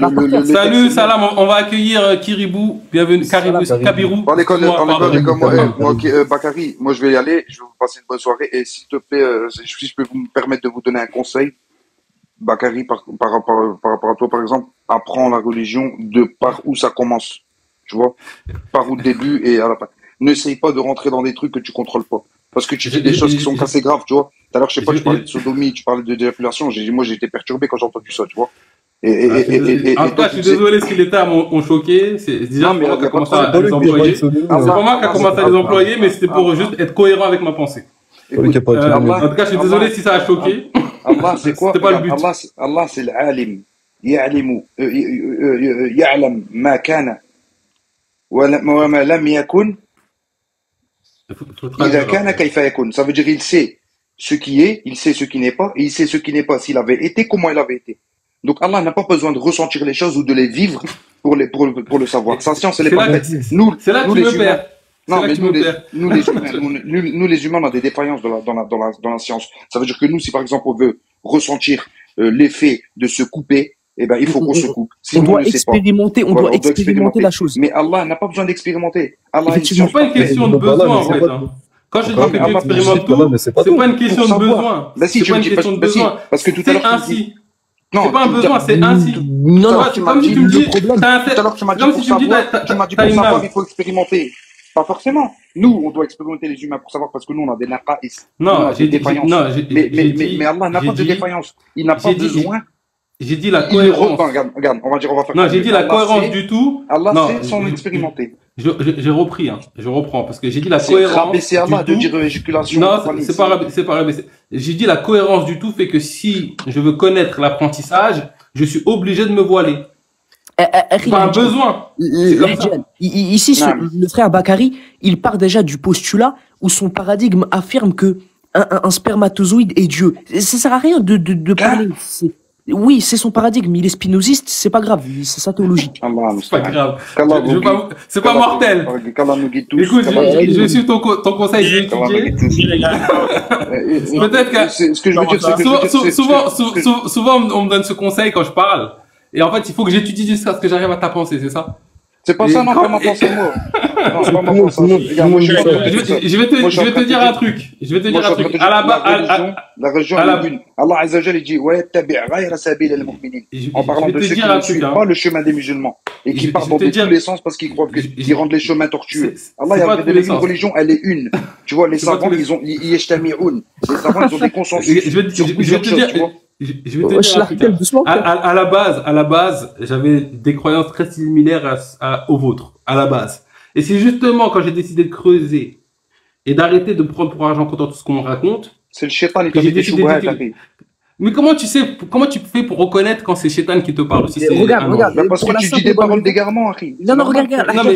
a voyelle. plusieurs Mais le Salut, texte- salam, on va accueillir Kiribou. Bienvenue, Caribou, Kabirou. Dans l'école, Excuse-moi, pardon. les gars, moi, Bakary, moi, je vais y aller. Je vais vous passer une bonne soirée. Et s'il te plaît, si je peux vous me permettre de vous donner un conseil, Bakary, par rapport à toi, par exemple, apprends la religion de par où ça commence. Tu vois? Par où le début et à la fin. N'essaye pas de rentrer dans des trucs que tu contrôles pas. Parce que tu fais des choses qui sont assez graves, tu vois. Tout à l'heure, je sais pas, tu parlais de sodomie, tu parlais de déflation. Moi, j'ai été perturbé quand j'ai entendu ça, tu vois. En tout cas, je suis désolé si les termes ont choqué. C'est déjà Non, mais moi qui y a a pas commencé de à problème. les employer. C'est pas moi qui a commencé à les employer, mais c'était pour juste être cohérent avec ma pensée. Écoute, En tout cas, je suis désolé si ça a choqué. Allah, c'est quoi? C'était pas le but. Allah, c'est l'alim. يعلم ما كان وما لم يكن إذا كان كيف يكون. Ça veut dire il sait ce qui est, il sait ce qui n'est pas, et il sait ce qui n'est pas s'il avait été, comment il avait été. Donc Allah n'a pas besoin de ressentir les choses ou de les vivre pour le savoir. Sa science, elle est C'est là pas que- faite. Nous, C'est là que nous, tu les me humains, perds. non, C'est là mais que tu me perds. nous, les humains, on a des défaillances dans la science. Ça veut dire que nous, si par exemple on veut ressentir l'effet de se couper, eh ben, il faut qu'on se coupe. On Sinon, doit on ne sait pas. expérimenter, on Voilà, doit expérimenter la chose. Mais Allah n'a pas besoin d'expérimenter. Allah a une Effectivement. science C'est pas une parfaite. question de Donc, voilà, besoin, mais en c'est fait. pas- hein. Quand je dis D'accord. que mais Dieu Allah expérimente Voilà, tout, mais c'est pas c'est tout. pas une question pour de savoir. besoin. Bah si, C'est tu pas me une dis, question de bah si, besoin. parce que tout à C'est l'heure, tu me dis, ainsi. non, C'est pas un tout à besoin, c'est tout- ainsi. tout Non, à non, l'heure, tu C'est m'as comme si dit, tu me dis, le problème, t'as un tout à l'heure, tu m'as dit comme pour si tu me dis, savoir, tu m'as dit t'as pour une savoir, âme. il faut expérimenter. Pas forcément. Nous, on doit expérimenter les humains pour savoir parce que nous, on a des naqa'is, nous, on Non, a des défaillances. non, Mais Allah n'a j'ai pas de dit, défaillance. Il n'a pas j'ai dit, besoin. j'ai dit la Il ne cohérence. non, regarde, on va dire, on va faire Non, comme j'ai mieux. dit la cohérence du tout. Allah Non, sait sans expérimenter. j'ai repris, hein. Je reprends parce que j'ai dit la C'est cohérence rabaisser Allah du de dire tout. éjaculation. Non, Fanny, c'est pas rabaisser. J'ai dit la cohérence du tout fait que si je veux connaître l'apprentissage, je suis obligé de me voiler. C'est pas un besoin. C'est comme ça. Ici, Non. le frère Bakary, il part déjà du postulat où son paradigme affirme que un spermatozoïde est Dieu. Ça sert à rien de parler. Oui, c'est son paradigme. Il est spinoziste, c'est pas grave. C'est sa théologie. Allah, C'est pas grave. Qu'Allah Je veux vous pas- guide. C'est pas mortel. Qu'Allah nous guide tous. Écoute, Qu'Allah nous guide je tous. suis ton conseil, je vais Qu'Allah nous étudier. guide tous. les gars. Peut-être que Ce que je veux dire, c'est que souvent on me donne ce conseil quand je parle. Et en fait, il faut que j'étudie jusqu'à ce que j'arrive à ta pensée, c'est ça? c'est pas ça, non, pas ma pensée, moi. Non, c'est pas ma pensée. Regarde, moi, Je vais te dire un truc. Je vais te dire un truc. À la base, la religion est une. Allah Azza wa Jalla dit وَيَتَّبِعْ غَيْرَ سَبِيلِ الْمُؤْمِنِينَ. En parlant de ceux qui ne suivent pas le chemin des musulmans et qui partent dans tous les sens parce qu'ils croient qu'ils rendent les chemins tortueux. Allah il a révélé une religion, elle est une. Tu vois, les savants, ils yajtami'un. Les savants, ils ont des consensus sur plusieurs choses, tu vois. Je vais te dire un truc. À la base, j'avais des croyances très similaires aux vôtres, à la base. Et c'est justement quand j'ai décidé de creuser et d'arrêter de prendre pour argent comptant tout ce qu'on me raconte. C'est le shaitan qui que j'ai t'a des décidé choubouhats. Mais comment tu fais pour reconnaître quand c'est Shaitan qui te parle aussi? Regarde. Parce que tu dis des paroles d'égarement, Harry. Non, regarde. Non, mais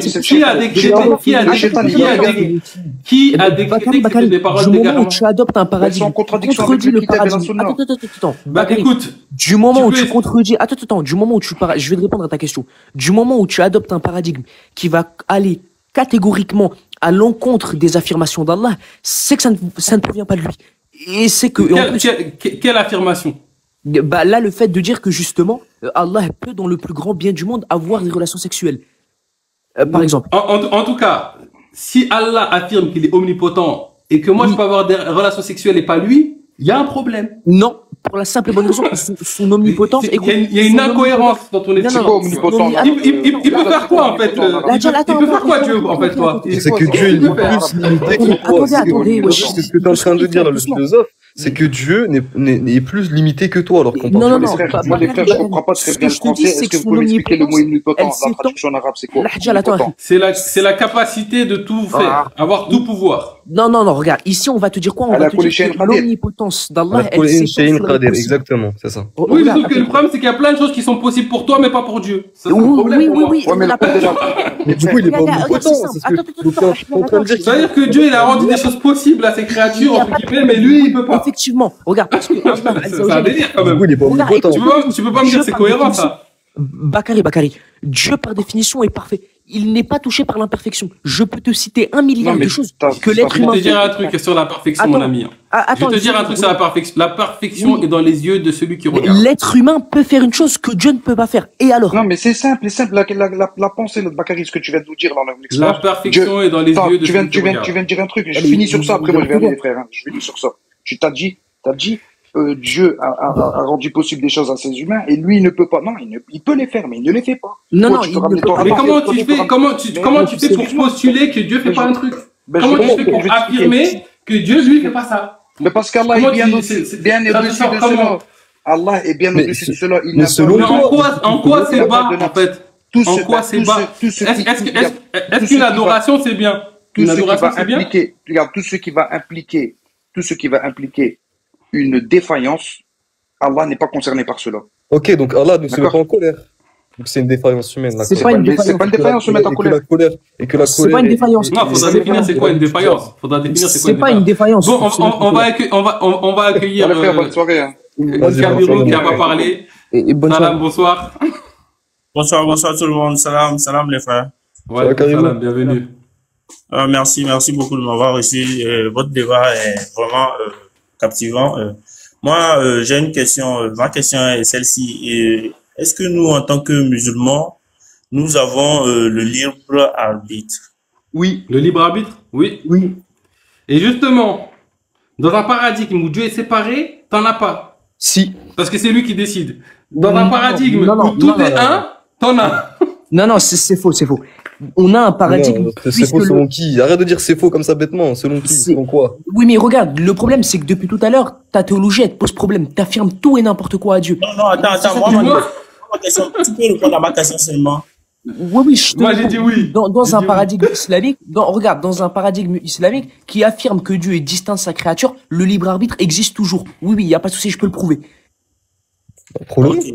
qui a décrété des paroles Du moment où d'égarement? tu adoptes un Elles paradigme, sont en contradiction contredis avec le le kitab et la paradigme. sunna. Attends. Bah, Bakary, écoute. du moment où peux- tu contredis, du moment où je vais te répondre à ta question. Du moment où tu adoptes un paradigme qui va aller catégoriquement à l'encontre des affirmations d'Allah, c'est que ça ne provient pas de lui. Et c'est que, et en plus, Quelle affirmation? bah là, le fait de dire que justement, Allah peut, dans le plus grand bien du monde, avoir des relations sexuelles. Par exemple. En tout cas, si Allah affirme qu'il est omnipotent et que moi je peux avoir des relations sexuelles et pas lui, il y a un problème. Non, pour la simple et bonne raison que son omnipotence. Il y a une incohérence dans ton esprit. C'est quoi omnipotent? Il peut faire quoi en fait? Il peut faire quoi Dieu en fait toi? C'est que Dieu il est plus limité que toi. Attendez, C'est ce que tu es en train de dire là, le philosophe. C'est que Dieu n'est plus limité que toi alors qu'on Non, Les frères, moi, les frères, je comprends pas très bien le français. Est-ce que vous pouvez m'expliquer le mot omnipotent? La traduction en arabe, c'est quoi? Omnipotent. C'est la capacité de tout faire, avoir tout pouvoir. Non, regarde, ici on va te dire quoi? On va te dire que l'omnipotence d'Allah, elle s'étend sur les possibles. Exactement, c'est ça. Oui, sauf que le problème c'est qu'il y a plein de choses qui sont possibles pour toi mais pas pour Dieu. Ça, c'est un Oui, problème pour moi. oui. Ouais, mais le problème, Mais du coup, il est pas Regarde, omnipotent. c'est C'est ce simple. que donc, je suis en train de dire. C'est-à-dire que Dieu il a rendu des choses possibles à ses créatures entre guillemets, mais lui il peut pas. Effectivement, regarde, parce que Allah, C'est un délire quand Du même. coup, il est pas Regarde, omnipotent. Tu peux pas me dire c'est cohérent ça. Bakary, Dieu par définition est parfait. Il n'est pas touché par l'imperfection. Je peux te citer un milliard Non, mais de choses t'as- que l'être Je vais humain te dire fait. un truc sur la perfection, Attends. mon ami. Je Attends, vais te dire un truc sur la perfection. La perfection est dans les yeux de celui qui regarde. L'être humain peut faire une chose que Dieu ne peut pas faire. Et alors? Non, mais c'est simple. La pensée, notre Bakary, ce que tu viens de nous dire dans La l'expérience. perfection est dans les Attends, yeux de tu viens celui qui regarde. de dire un truc. Je finis sur ça. Après, moi, je vais aller, les frères. Je finis sur ça. T'as dit, Dieu a rendu possible des choses à ses humains et lui, il ne peut pas. Non, il peut les faire, mais il ne les fait pas. Non, Toi, non, tu il peux ne ramener peut ton pas. Mais rapport, comment toi, tu peux fais, ramener- comment tu fais pour postuler que Dieu fait pas un truc? Ben, Comment tu justement, fais pour je vais t'expliquer. affirmer que Dieu, lui, fait pas ça? Mais parce qu'Allah Comment est bien tu- au-dessus c'est- bien ça au-dessus te sort de comment? cela. Allah est bien Mais au-dessus de cela. Il mais n'a selon Mais pas- en quoi c'est bas, en fait? Tout En ce- quoi bah, c'est tout bas? ce- tout ce qui- Est-ce qu'une adoration, c'est bien? tout Une ce qui adoration, va c'est bien? impliquer, regarde, tout ce qui va impliquer une défaillance, Allah n'est pas concerné par cela. Ok, donc Allah ne se met D'accord. pas en colère. Donc c'est une défaillance humaine. la C'est colère. pas une Mais défaillance. c'est pas une défaillance se mettre en colère. Et que la C'est colère. pas une défaillance. Non, faudra définir c'est quoi une défaillance. Faudra définir c'est quoi C'est une pas une défaillance. défaillance. Bon, on va accueillir Allez, frère, bonne soirée. Hein. Vas-y, Kabirou bonne qui a soirée. pas parlé. Et bonne Salam, soirée. bonsoir. Bonsoir tout le monde. Salam les frères. Ouais, Kabirou. salam, bienvenue. Merci beaucoup de m'avoir reçu. Votre débat est vraiment captivant. Moi, j'ai une question. Ma question est celle-ci. Est-ce que nous, en tant que musulmans, nous avons le libre arbitre? Oui. Le libre arbitre? Oui. Oui. Et justement, dans un paradigme où Dieu est séparé, t'en as pas. Si. Parce que c'est lui qui décide. Dans un Non, paradigme non, non, où tout non, est non, un, t'en as. Non, c'est faux, c'est faux. On a un paradigme. Non, c'est puisque faux selon qui? Arrête de dire c'est faux comme ça bêtement. Selon qui? C'est- Selon quoi? Oui, mais regarde, le problème, c'est que depuis tout à l'heure, ta théologie, elle te pose problème. T'affirmes tout et n'importe quoi à Dieu. Non, non, attends, C'est ça moi, que je veux Moi, dire. ma question, tu peux répondre à ma question seulement. Oui, oui, je te Moi, j'ai réponds. dit oui. Dans J'ai un dit oui. paradigme islamique, regarde, dans un paradigme islamique qui affirme que Dieu est distinct de sa créature, le libre arbitre existe toujours. Oui, oui, il y a pas de souci, je peux le prouver. Problème? Ok.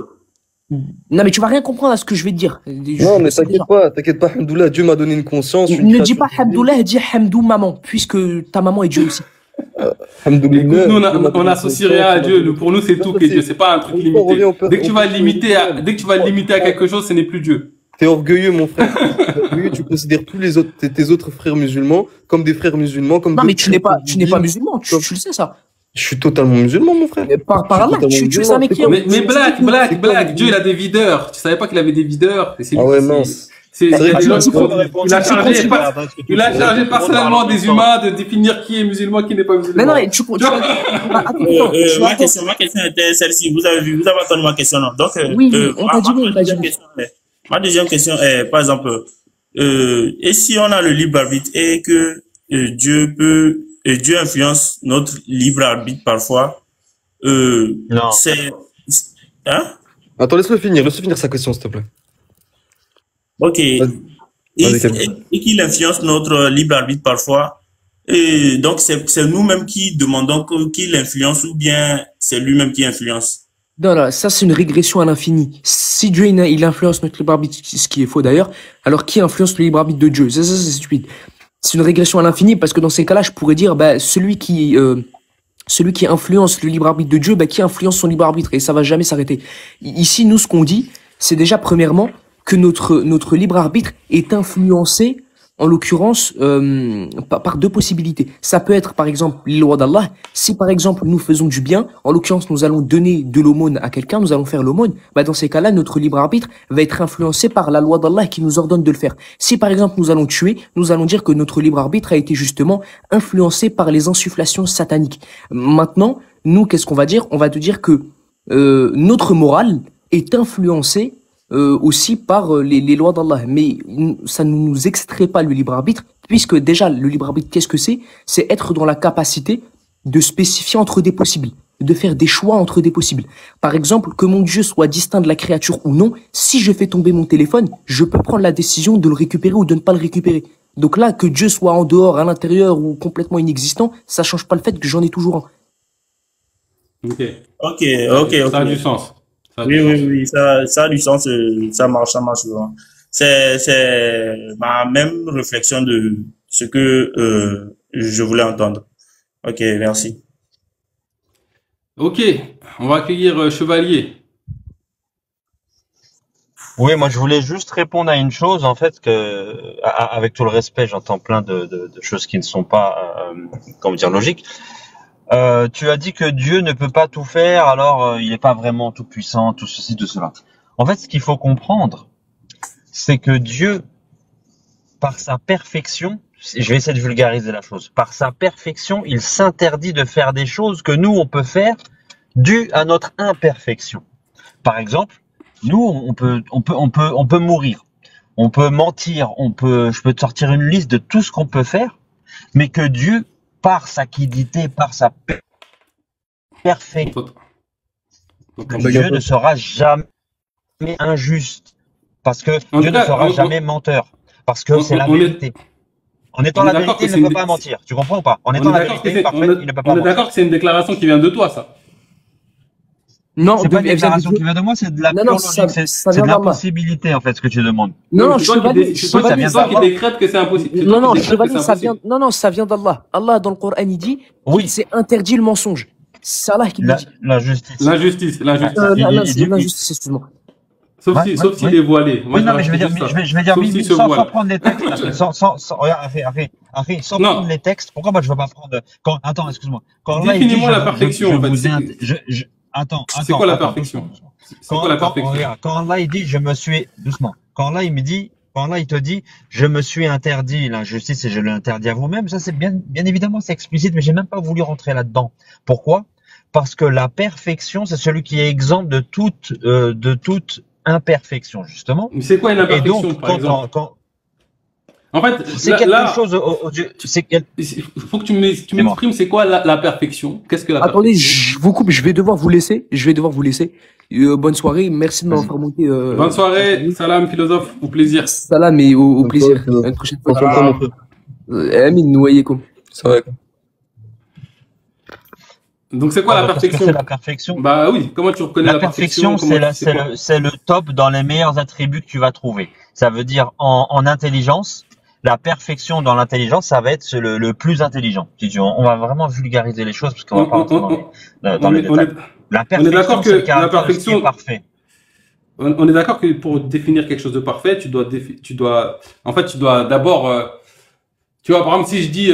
Non, mais tu vas rien comprendre à ce que je vais te dire. Non, mais t'inquiète pas, Alhamdoulilah, Dieu m'a donné une conscience. une Ne dis pas créature. Hamdoulah, dis Hamdou maman, puisque ta maman est Dieu aussi. Alhamdoulilah, Écoute, nous, Dieu m'a donné on une associe rien à conscience, Dieu. Pour nous, c'est tout qui est Dieu. C'est pas un truc On revient limité. au- Dès que tu au- vas au- dès que tu vas le limiter à quelque chose, ce n'est plus Dieu. T'es orgueilleux, mon frère. T'es orgueilleux, tu considères tous les autres, tes autres frères musulmans comme des frères musulmans, comme Non, mais d'autres tu n'es pas frères musulman, tu le sais ça. Je suis totalement musulman, mon frère. Mais par Je suis Allah, totalement tu es musulman, un mec c'est qui quoi Mais c'est quoi, Dieu, il a des videurs. Tu savais pas qu'il avait des videurs. Et c'est Ah lui ouais, qui- mince. C'est C'est vrai il que a tu chargé tu- il a chargé personnellement des humains de définir qui est musulman, qui n'est pas musulman. Mais non, mais tu attends, Ma question était celle-ci. Vous avez entendu ma question, non? Donc, Oui, on t'a dit oui, on t'a dit oui. ma deuxième question est, par exemple, et si on a le libre arbitre et que Dieu influence notre libre arbitre parfois, Non. hein? Attends, laisse-le finir sa question, s'il te plaît. Ok. Vas-y, Camille. Et qu'il influence notre libre arbitre parfois. Et donc, c'est nous-mêmes qui demandons qu'il influence ou bien c'est lui-même qui influence. Non, ça c'est une régression à l'infini. Si Dieu il influence notre libre arbitre, ce qui est faux d'ailleurs, alors qui influence le libre arbitre de Dieu? Ça c'est stupide. C'est une régression à l'infini parce que dans ces cas-là, je pourrais dire, celui qui influence le libre arbitre de Dieu, qui influence son libre arbitre et ça va jamais s'arrêter. Ici, nous, ce qu'on dit, c'est déjà premièrement que notre libre arbitre est influencé, en l'occurrence, par deux possibilités. Ça peut être, par exemple, les lois d'Allah. Si, par exemple, nous faisons du bien, en l'occurrence, nous allons donner de l'aumône à quelqu'un, nous allons faire l'aumône, dans ces cas-là, notre libre arbitre va être influencé par la loi d'Allah qui nous ordonne de le faire. Si, par exemple, nous allons tuer, nous allons dire que notre libre arbitre a été justement influencé par les insufflations sataniques. Maintenant, nous, qu'est-ce qu'on va dire? On va te dire que notre morale est influencée aussi par les lois d'Allah. Mais ça ne nous extrait pas le libre arbitre, puisque déjà, le libre arbitre, qu'est-ce que c'est? C'est être dans la capacité de spécifier entre des possibles, de faire des choix entre des possibles. Par exemple, que mon Dieu soit distinct de la créature ou non, si je fais tomber mon téléphone, je peux prendre la décision de le récupérer ou de ne pas le récupérer. Donc là, que Dieu soit en dehors, à l'intérieur ou complètement inexistant, ça change pas le fait que j'en ai toujours un. Ok. Ok. Ça a du sens. Oui, ça a du sens, ça marche vraiment. C'est ma même réflexion de ce que je voulais entendre. Ok, merci. Ok, on va accueillir Chevalier. Oui, moi je voulais juste répondre à une chose, en fait, avec tout le respect, j'entends plein de choses qui ne sont pas, comment dire, logiques. Tu as dit que Dieu ne peut pas tout faire, alors il n'est pas vraiment tout puissant, tout ceci, tout cela. En fait, ce qu'il faut comprendre, c'est que Dieu, par sa perfection, je vais essayer de vulgariser la chose, par sa perfection, il s'interdit de faire des choses que nous, on peut faire dues à notre imperfection. Par exemple, nous, on peut mourir, on peut mentir, je peux te sortir une liste de tout ce qu'on peut faire, mais que Dieu, par sa quiddité, par sa perfection, Dieu ne sera jamais injuste, parce que Dieu ne sera jamais menteur, parce que c'est la vérité. En étant la vérité, il ne peut pas mentir. Tu comprends ou pas? En étant la vérité parfaite, il ne peut pas mentir. On est d'accord que c'est une déclaration qui vient de toi, ça. Non, c'est pas une déclaration qui vient de moi, c'est de la pure logique, c'est de la possibilité en fait ce que tu demandes. Non, c'est toi qui décrète que c'est impossible. Non, ça vient d'Allah. Allah dans le Coran il dit, oui, c'est interdit le mensonge. C'est Allah qui le dit. La justice. L'injustice, excuse-moi. Sauf s'il est voilé. Oui, non, mais je vais dire, sans prendre les textes, regarde, sans prendre les textes, pourquoi moi je veux pas prendre, attends, excuse-moi. Définis-moi la perfection, en fait. Attends. C'est quoi la perfection? Quand Allah il dit, doucement. Quand Allah il me dit, Quand Allah, il te dit, je me suis interdit l'injustice et je l'ai interdit à vous-même, ça c'est bien évidemment, c'est explicite, mais j'ai même pas voulu rentrer là-dedans. Pourquoi? Parce que la perfection, c'est celui qui est exempt de toute imperfection, justement. Mais c'est quoi une Et imperfection, donc, par exemple? En fait, c'est quelque chose il faut que tu m'exprimes, c'est quoi la perfection? Qu'est-ce que la Attendez, perfection? je vous coupe, je vais devoir vous laisser. Bonne soirée, merci de m'avoir fait remonter. Bonne soirée, salam, philosophe, au plaisir. Salam et au plaisir. Philosophe. À une prochaine fois. Prends soin de toi, mon frère. Amin, noyez-comme. C'est vrai. Donc c'est quoi la parce que perfection? c'est la perfection. Bah oui, comment tu reconnais La perfection, c'est le top dans les meilleurs attributs que tu vas trouver. Ça veut dire en intelligence, la perfection dans l'intelligence, ça va être le plus intelligent. On va vraiment vulgariser les choses parce qu'on va pas rentrer dans les détails. La perfection, c'est le caractère de ce qui est parfait. On est d'accord que pour définir quelque chose de parfait, tu dois d'abord, tu vois, par exemple, si je dis,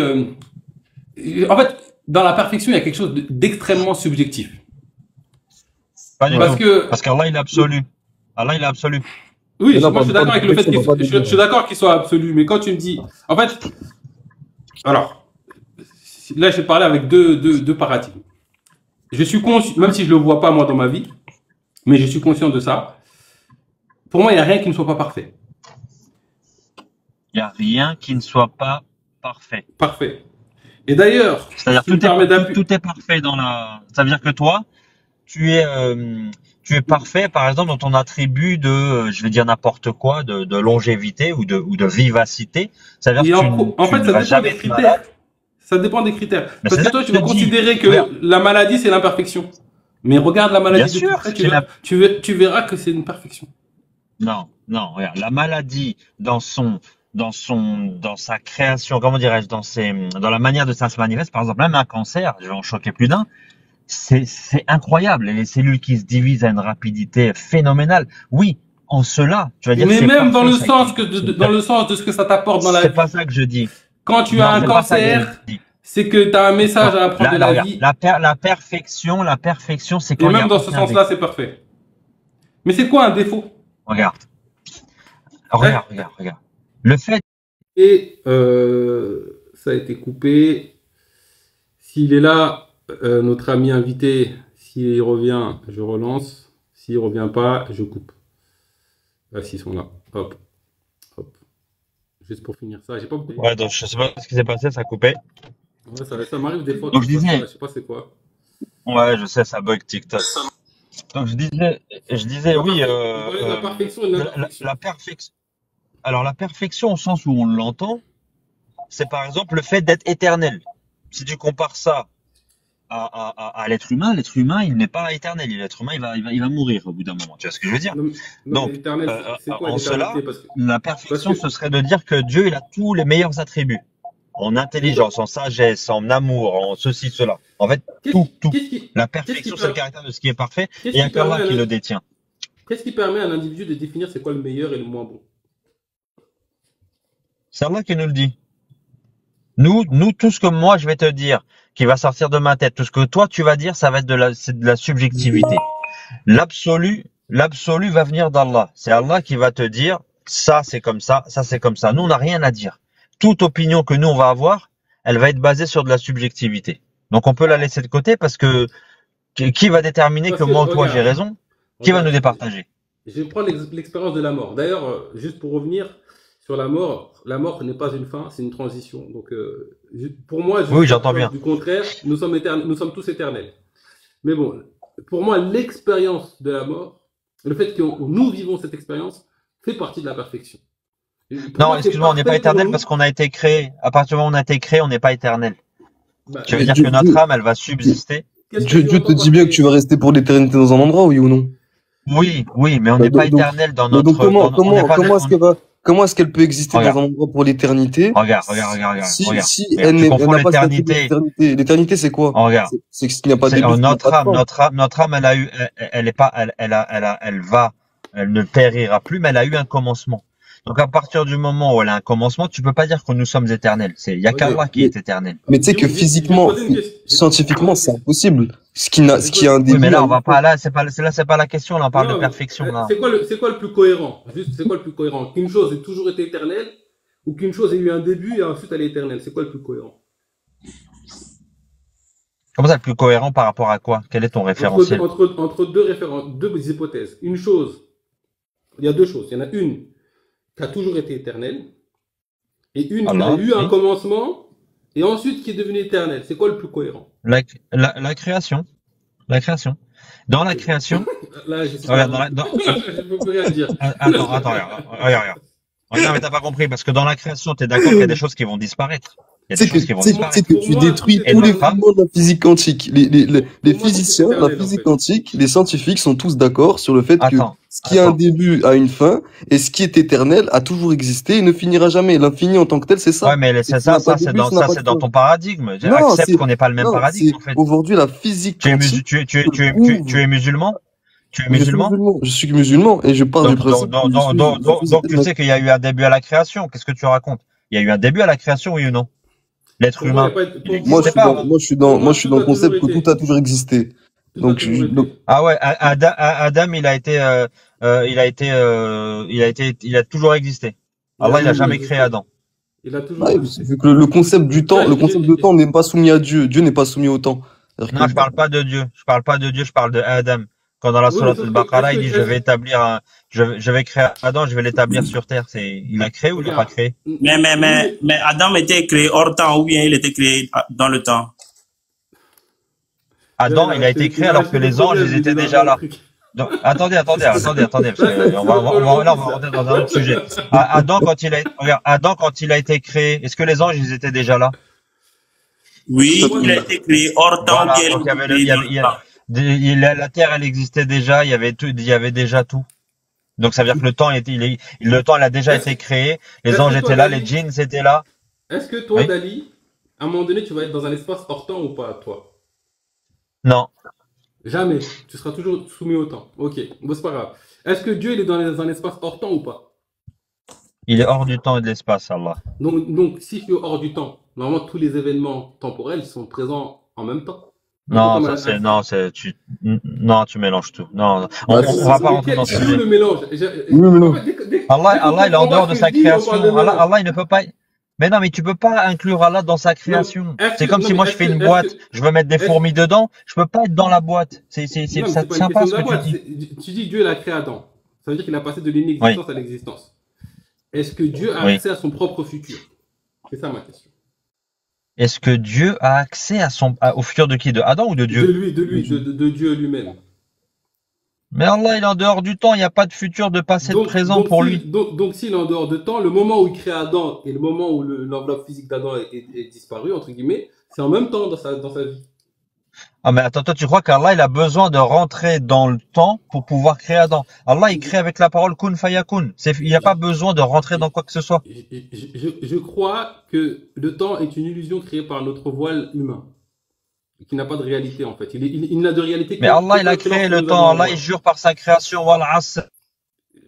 en fait, dans la perfection, il y a quelque chose d'extrêmement subjectif. Pas du tout. Parce qu'Allah, il est absolu. Allah, il est absolu. Oui, moi je suis d'accord avec le fait je suis d'accord qu'il soit absolu, mais quand tu me dis, en fait, alors, là, j'ai parlé avec deux paradigmes. Je suis conscient, même si je le vois pas moi dans ma vie, mais je suis conscient de ça. Pour moi, il n'y a rien qui ne soit pas parfait. Il n'y a rien qui ne soit pas parfait. Parfait. Et d'ailleurs, c'est-à-dire tout est parfait dans la. Ça veut dire que toi, tu es parfait, par exemple, dans ton attribut de, je vais dire n'importe quoi, de longévité ou de vivacité. Ça veut dire que en fait, ça dépend des critères. Ça dépend des critères. Parce que toi, tu vas considérer que la maladie, c'est l'imperfection. Mais regarde la maladie de plus près, tu verras que c'est une perfection. Non, regarde, la maladie dans sa création, comment dirais-je, dans la manière de ça se manifeste, par exemple, même un cancer, je vais en choquer plus d'un, c'est incroyable. Les cellules qui se divisent à une rapidité phénoménale. Oui, en cela, tu vas dire. Mais même dans le sens de ce que ça t'apporte dans la vie. C'est pas ça que je dis. Quand tu as un cancer, c'est que tu as un message à apprendre de la vie. La perfection, c'est quand et même dans ce sens-là, c'est parfait. Mais c'est quoi un défaut? Regarde. Le fait. Et ça a été coupé. S'il est là, notre ami invité, s'il revient, je relance. S'il revient pas, je coupe. Ah, s'ils sont là. Hop. Juste pour finir ça. J'ai pas beaucoup... Ouais, donc je sais pas ce qui s'est passé, ça a coupé. Ouais, ça m'arrive des fois. Donc je disais. Je sais pas c'est quoi. Ouais, je sais, ça bug TikTok. Donc je disais oui. La perfection et la perfection. Alors la perfection au sens où on l'entend, c'est par exemple le fait d'être éternel. Si tu compares ça à l'être humain, il n'est pas éternel. L'être humain, il va mourir au bout d'un moment. Tu vois ce que je veux dire? Donc, en cela, la perfection, ce serait de dire que Dieu, il a tous les meilleurs attributs. En intelligence, en sagesse, en amour, en ceci, cela. En fait, tout. La perfection, c'est le caractère de ce qui est parfait, et il y a qu'Allah qui le détient. Qu'est-ce qui permet à un individu de définir c'est quoi le meilleur et le moins bon? C'est Allah qui nous le dit. Nous, tout ce que moi je vais te dire, qui va sortir de ma tête, tout ce que toi tu vas dire, ça va être c'est de la subjectivité. L'absolu va venir d'Allah. C'est Allah qui va te dire, ça c'est comme ça c'est comme ça. Nous, on n'a rien à dire. Toute opinion que nous on va avoir, elle va être basée sur de la subjectivité. Donc on peut la laisser de côté parce que qui va déterminer que moi ou toi j'ai raison? Qui va nous départager? Je vais prendre l'expérience de la mort. D'ailleurs, juste pour revenir sur la mort n'est pas une fin, c'est une transition. Donc, pour moi, oui, j'entends bien. Du contraire, nous sommes tous éternels. Mais bon, pour moi, l'expérience de la mort, le fait que nous vivons cette expérience, fait partie de la perfection. Non, excuse-moi, on n'est pas éternel parce qu'on a été créé. À partir du moment où on a été créé, on n'est pas éternel. Tu veux dire que notre âme, elle va subsister? Dieu te dit bien que tu vas rester pour l'éternité dans un endroit, oui ou non? Oui, mais on n'est pas éternel dans notre... Donc comment est-ce qu'elle peut exister dans un endroit pour l'éternité? Regarde. Si elle n'a pas l'éternité. L'éternité, c'est quoi? Regarde. C'est qu'il n'y a pas de notre âme, elle ne périra plus, mais elle a eu un commencement. Donc, à partir du moment où elle a un commencement, tu peux pas dire que nous sommes éternels. Il y a Ouais, qu'Allah qui est éternel. Mais tu sais que Je vais te physiquement, poser une question. scientifiquement, c'est impossible. Ce qui Je vais a un te- Oui, mais début là, a on une va fin. pas, là, c'est pas la question, là, on parle de Non, perfection, là. c'est quoi le plus cohérent? Juste, c'est quoi le plus cohérent? Qu'une chose ait toujours été éternelle ou qu'une chose ait eu un début et ensuite elle est éternelle? C'est quoi le plus cohérent? Comment ça, le plus cohérent par rapport à quoi? Quel est ton référentiel? Entre deux hypothèses. Une chose, il y a deux choses. Il y en a une qui a toujours été éternelle et une qui a Allah, eu un oui. commencement et ensuite qui est devenue éternelle. C'est quoi le plus cohérent? La création. La création. Dans la création, Là, je sais regarde, pas. Je peux plus rien dire. attends, regarde. Non, mais t'as pas compris, parce que dans la création, t'es d'accord qu'il y a des choses qui vont disparaître. Il y a des choses qui vont Tu sais disparaître. que Pour tu moi, détruis tout est tous les éternel. fondements de la physique quantique. Les Pour moi, tout est physiciens, la éternel, en physique fait. quantique, les scientifiques sont tous d'accord sur le fait que Attends, ce qui a un attends. début a une fin, et ce qui est éternel a toujours existé et ne finira jamais. L'infini en tant que tel, c'est Ouais, ça. mais C'est c'est que ça n'a ça, pas de début, ça n'a pas de c'est dans fin. ton paradigme. Non, Accepte c'est, qu'on n'est pas le même non, paradigme, c'est en fait. aujourd'hui la physique quantique te le prouve. Tu es musulman? Tu es Je suis musulman? musulman, je suis musulman, et je pars du principe que je suis Donc, tu éternel. sais qu'il y a eu un début à la création. Qu'est-ce que tu racontes? Il y a eu un début à la création, oui ou non? L'être Pour moi, il humain, y a pas, il pour n'existait moi, pas avant. Moi, je suis pour moi, dans tout le a toujours concept que tout été. a toujours existé. Tout a Donc, toujours été. Ah ouais, il a toujours existé. Il a Allah, il a toujours jamais créé existé. Adam. Il a toujours ouais, existé. vu que le concept du temps, Ça, le concept de temps n'est pas soumis à Dieu. Dieu n'est pas soumis au temps. C'est-à-dire Non, que, je parle pas de Dieu. Je parle pas de Dieu, je parle de Adam. Quand dans la Oui, mais sourate sauf que, al-Baqarah, il dit, je vais créer Adam, je vais l'établir sur terre. Il a créé ou il l'a pas regarde. créé? Mais Adam était créé hors temps ou bien il était créé dans le temps? Adam, il a été créé alors que les anges, ils étaient déjà là. Donc, attendez, parce que on va rentrer dans un autre sujet. Adam, quand il a été créé, est-ce que les anges, ils étaient déjà là? Oui, il a été créé hors temps ou Voilà, bien donc il a été créé dans le temps. la terre, elle existait déjà, il y avait déjà tout. Donc, ça veut dire que le temps, le temps, il a déjà été créé, les anges étaient là, les djinns étaient là. Est-ce que toi, Oui. Dali, à un moment donné, tu vas être dans un espace hors temps ou pas, toi? Non. Jamais. Tu seras toujours soumis au temps. Ok, bon, c'est pas grave. Est-ce que Dieu, il est dans un espace hors temps ou pas? Il est hors du temps et de l'espace, Allah. Donc, si tu es hors du temps, normalement, tous les événements temporels sont présents en même temps. Non, tu mélanges tout. Non, on va pas rentrer dans ce Quel sujet. le mélange? Allah, il est en dehors de sa création. Allah, il ne peut pas. Mais non, mais tu peux pas inclure Allah dans sa création. C'est comme si moi je fais une boîte, je veux mettre des fourmis dedans, je peux pas être dans la boîte. C'est sympa ce que tu dis. Tu dis Dieu l'a créé Adam. Ça veut dire qu'il a passé de l'inexistence à l'existence. Est-ce que Dieu a accès à son propre futur? C'est ça ma question. Est-ce que Dieu a accès au futur de qui? De Adam ou de Dieu? De Dieu lui-même. Mais Allah, il est en dehors du temps, il n'y a pas de futur, de passé, de présent pour lui. Donc s'il est en dehors de temps, le moment où il crée Adam et le moment où l'enveloppe physique d'Adam est disparue, entre guillemets, c'est en même temps dans sa vie. Ah mais attends, toi tu crois qu'Allah il a besoin de rentrer dans le temps pour pouvoir créer Adam? Allah il crée avec la parole kun fayakun. Il n'y a pas besoin de rentrer dans quoi que ce soit. Je crois que le temps est une illusion créée par notre voile humain, qui n'a pas de réalité en fait. Il n'a de réalité que. Mais Allah il a créé le temps. Allah il jure par sa création. Wal asr.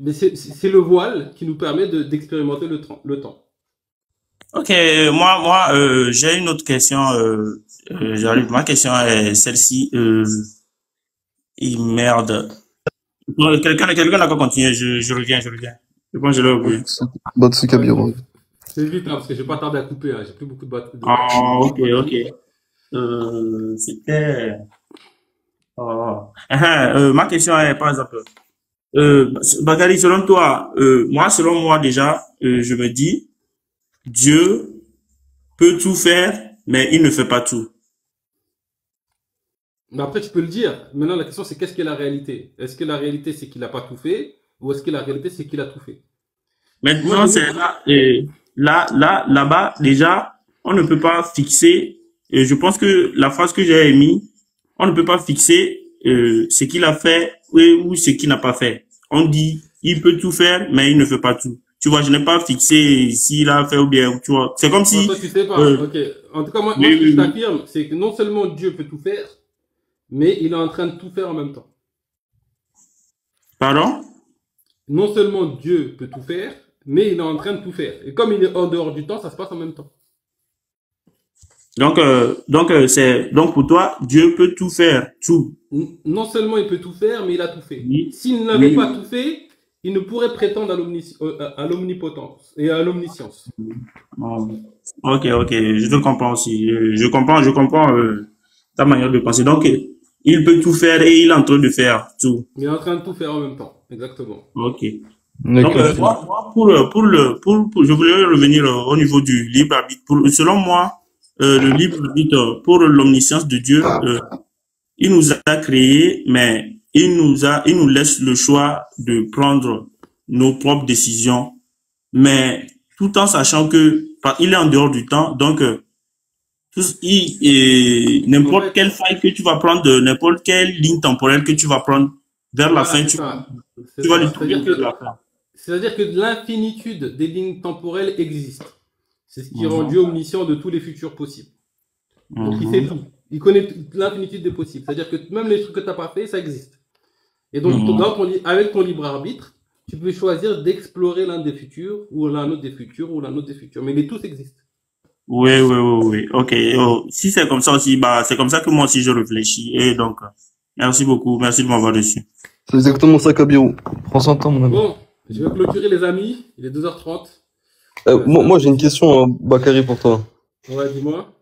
Mais c'est le voile qui nous permet d'expérimenter le temps. Ok, moi, j'ai une autre question. J'arrive. Ma question est celle-ci. Merde. Quelqu'un n'a qu'à continuer. Je reviens. Je pense que je l'ai oublié. Batsu Kabiro. C'est vite, hein, parce que je vais pas tarder à couper. Hein, j'ai plus beaucoup de batterie. Ah, ok. C'était. Ma question est, par exemple, Bakary, selon toi, selon moi déjà, je me dis, Dieu peut tout faire, mais il ne fait pas tout. Mais après, tu peux le dire. Maintenant, la question, c'est qu'est-ce qu'est la réalité? Est-ce que la réalité, c'est qu'il n'a pas tout fait? Ou est-ce que la réalité, c'est qu'il a tout fait? Maintenant, c'est là-bas, déjà, on ne peut pas fixer, et je pense que la phrase que j'ai émise, on ne peut pas fixer ce qu'il a fait ou ce qu'il n'a pas fait. On dit, il peut tout faire, mais il ne fait pas tout. Tu vois, je n'ai pas fixé s'il a fait ou bien, tu vois. C'est comme si... Toi, tu sais pas. Ok. En tout cas, moi, ce que je t'affirme, c'est que non seulement Dieu peut tout faire, mais il est en train de tout faire en même temps. Pardon? Non seulement Dieu peut tout faire, mais il est en train de tout faire. Et comme il est en dehors du temps, ça se passe en même temps. Donc pour toi, Dieu peut tout faire, tout. Non seulement il peut tout faire, mais il a tout fait. Oui. S'il n'avait Oui. pas tout fait, il ne pourrait prétendre à l'omnipotence et à l'omniscience. Ok, je te comprends aussi. Je comprends ta manière de penser. Donc, il peut tout faire et il est en train de faire tout. Il est en train de tout faire en même temps. Exactement. Ok. Donc, D'accord. moi, je voulais revenir au niveau du libre arbitre. Selon moi, le libre arbitre pour l'omniscience de Dieu, il nous a créés, mais il nous laisse le choix de prendre nos propres décisions, mais tout en sachant que il est en dehors du temps, donc n'importe quelle faille que tu vas prendre, n'importe quelle ligne temporelle que tu vas prendre vers la fin, tu vas lui trouver la fin. C'est-à-dire que l'infinitude des lignes temporelles existe. C'est ce qui rend Dieu omniscient de tous les futurs possibles. Donc il sait tout. Il connaît l'infinitude des possibles. C'est-à-dire que même les trucs que tu n'as pas fait, ça existe. Et donc, avec ton libre arbitre, tu peux choisir d'explorer l'un des futurs, ou l'un autre des futurs, ou l'un autre des futurs. Mais les tous existent. Oui. Ok. Si c'est comme ça aussi, c'est comme ça que moi aussi je réfléchis. Et donc, merci beaucoup. Merci de m'avoir reçu. C'est exactement ça, Kabiru. Prends son temps, mon ami. Bon, je vais clôturer les amis. Il est 2h30. Moi, j'ai une question, Bakary, pour toi. Ouais, dis-moi.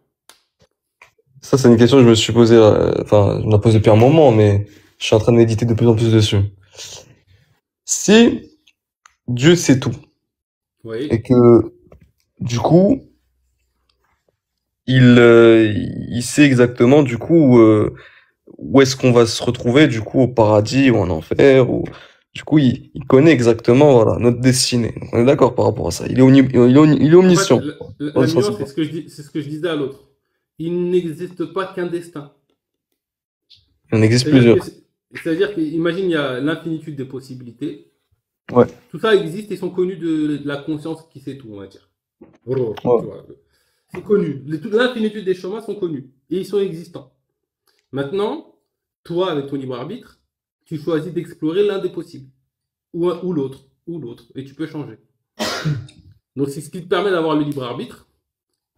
Ça, c'est une question que je me suis posée, je me la pose depuis un moment, mais je suis en train de méditer de plus en plus dessus. Si Dieu sait tout, Oui. et que, du coup, il sait exactement, du coup, où est-ce qu'on va se retrouver, du coup, au paradis ou en enfer, ou, du coup, il connaît exactement, voilà, notre destinée. Donc, on est d'accord par rapport à ça. Il est omniscient. En fait, la nuance, c'est ce que je disais à l'autre. Il n'existe pas qu'un destin. Il en existe plusieurs. C'est-à-dire qu'imagine, il y a l'infinitude des possibilités. Ouais. Tout ça existe et sont connus de la conscience qui sait tout, on va dire. Ouais. C'est connu. L'infinitude des chemins sont connus et ils sont existants. Maintenant, toi, avec ton libre arbitre, tu choisis d'explorer l'un des possibles. Ou l'autre. Et tu peux changer. Donc, c'est ce qui te permet d'avoir le libre arbitre.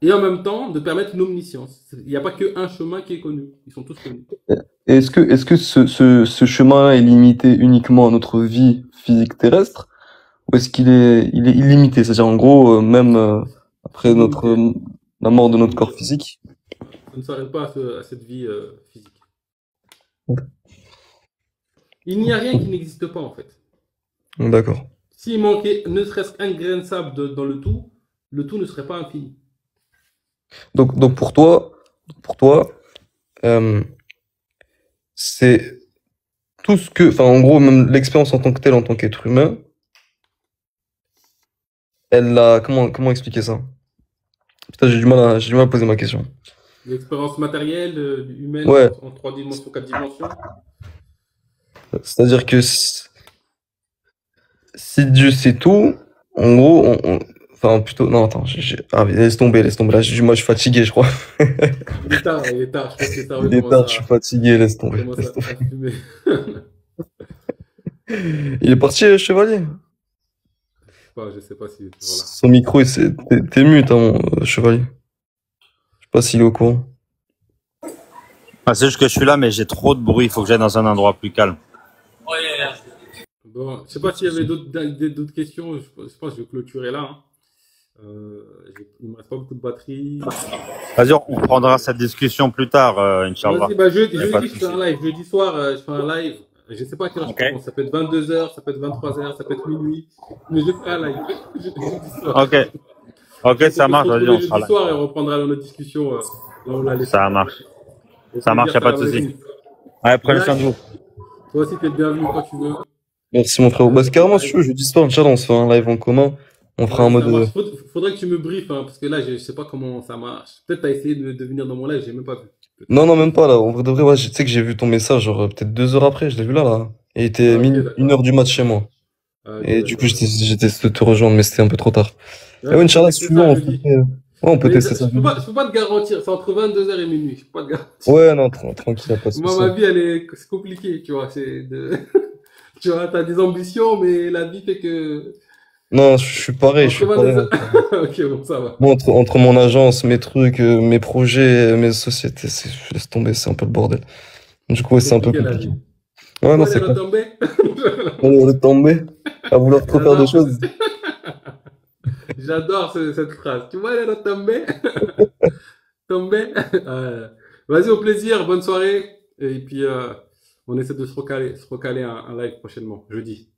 Et en même temps, de permettre une omniscience. Il n'y a pas qu'un chemin qui est connu. Ils sont tous connus. Et est-ce que ce chemin est limité uniquement à notre vie physique terrestre? Ou est-ce qu'il est illimité? C'est-à-dire, en gros, même après la mort de notre corps physique? Ça ne s'arrête pas à cette vie physique. Okay. Il n'y a rien qui n'existe pas, en fait. D'accord. S'il manquait ne serait-ce qu'un grain de sable dans le tout ne serait pas infini. Donc pour toi, c'est tout ce que, en gros, même l'expérience en tant que telle, en tant qu'être humain, comment expliquer ça? Putain, j'ai du mal à poser ma question. L'expérience matérielle, humaine, ouais. En 3 dimensions, 4 dimensions. C'est-à-dire que si Dieu sait tout, en gros, plutôt, non, attends, laisse tomber, là, moi, je suis fatigué, je crois. Il est tard, je pense que c'est tard. Il est tard, je suis fatigué, laisse tomber. Il est parti, chevalier? Je sais pas si... Voilà. Son micro, t'es mute, hein, mon chevalier. Je sais pas s'il est au courant. C'est juste que je suis là, mais j'ai trop de bruit, il faut que j'aille dans un endroit plus calme. Bon, je sais pas s'il y avait d'autres questions, je pense que je vais clôturer là. Hein. Il me reste pas beaucoup de batterie. Vas-y, on prendra cette discussion plus tard, Inch'Allah. Vas-y, jeudi, je fais un live. Jeudi soir, je fais un live. Je sais pas à quelle heure je commence. Ça peut être 22h, ça peut être 23h, ça peut être minuit. Mais je ferai un live. Jeudi soir. Ok, ça marche. Vas-y, on sera là. Jeudi soir et on reprendra notre discussion. Là où on l'a laissé. Ça marche. Ça marche, y a pas de souci. Ouais, prenez soin de vous. Toi aussi, t'es le bienvenu quand tu veux. Merci, mon frère. C'est carrément, si tu veux, jeudi soir, Inch'Allah, on se fait un live en commun. On fera un mode. Faudrait que tu me briefes, hein, parce que là, je sais pas comment ça marche. Peut-être t'as essayé de venir dans mon live, j'ai même pas vu. Non, même pas, là. En vrai de vrai, ouais, tu sais que j'ai vu ton message, genre, peut-être 2 heures après, je l'ai vu là. Et il était 1h du mat chez moi. Et du coup, j'étais de te rejoindre, mais c'était un peu trop tard. Et ouais, Inch'Allah, si tu veux, on peut tester ça. Je peux pas te garantir, c'est entre 22h et minuit. Je peux pas te garantir. Ouais, non, tranquille, pas de soucis. Moi, ma vie, c'est compliqué, tu vois. Tu vois, t'as des ambitions, mais la vie fait que Non, je suis pareil, je Entre suis pareil. Ok, bon, ça va. Moi, entre mon agence, mes trucs, mes projets, mes sociétés, laisse tomber, c'est un peu le bordel. Du coup, ouais, c'est un peu Compliqué la compliqué. vie. Ouais, Tu non, vois les c'est compliqué. retombées? On est tombé à vouloir trop faire de J'adore, choses. j'adore cette phrase. Tu vois les retombées? Tombées? Vas-y, au plaisir, bonne soirée. Et puis, on essaie de se recaler un live prochainement, jeudi.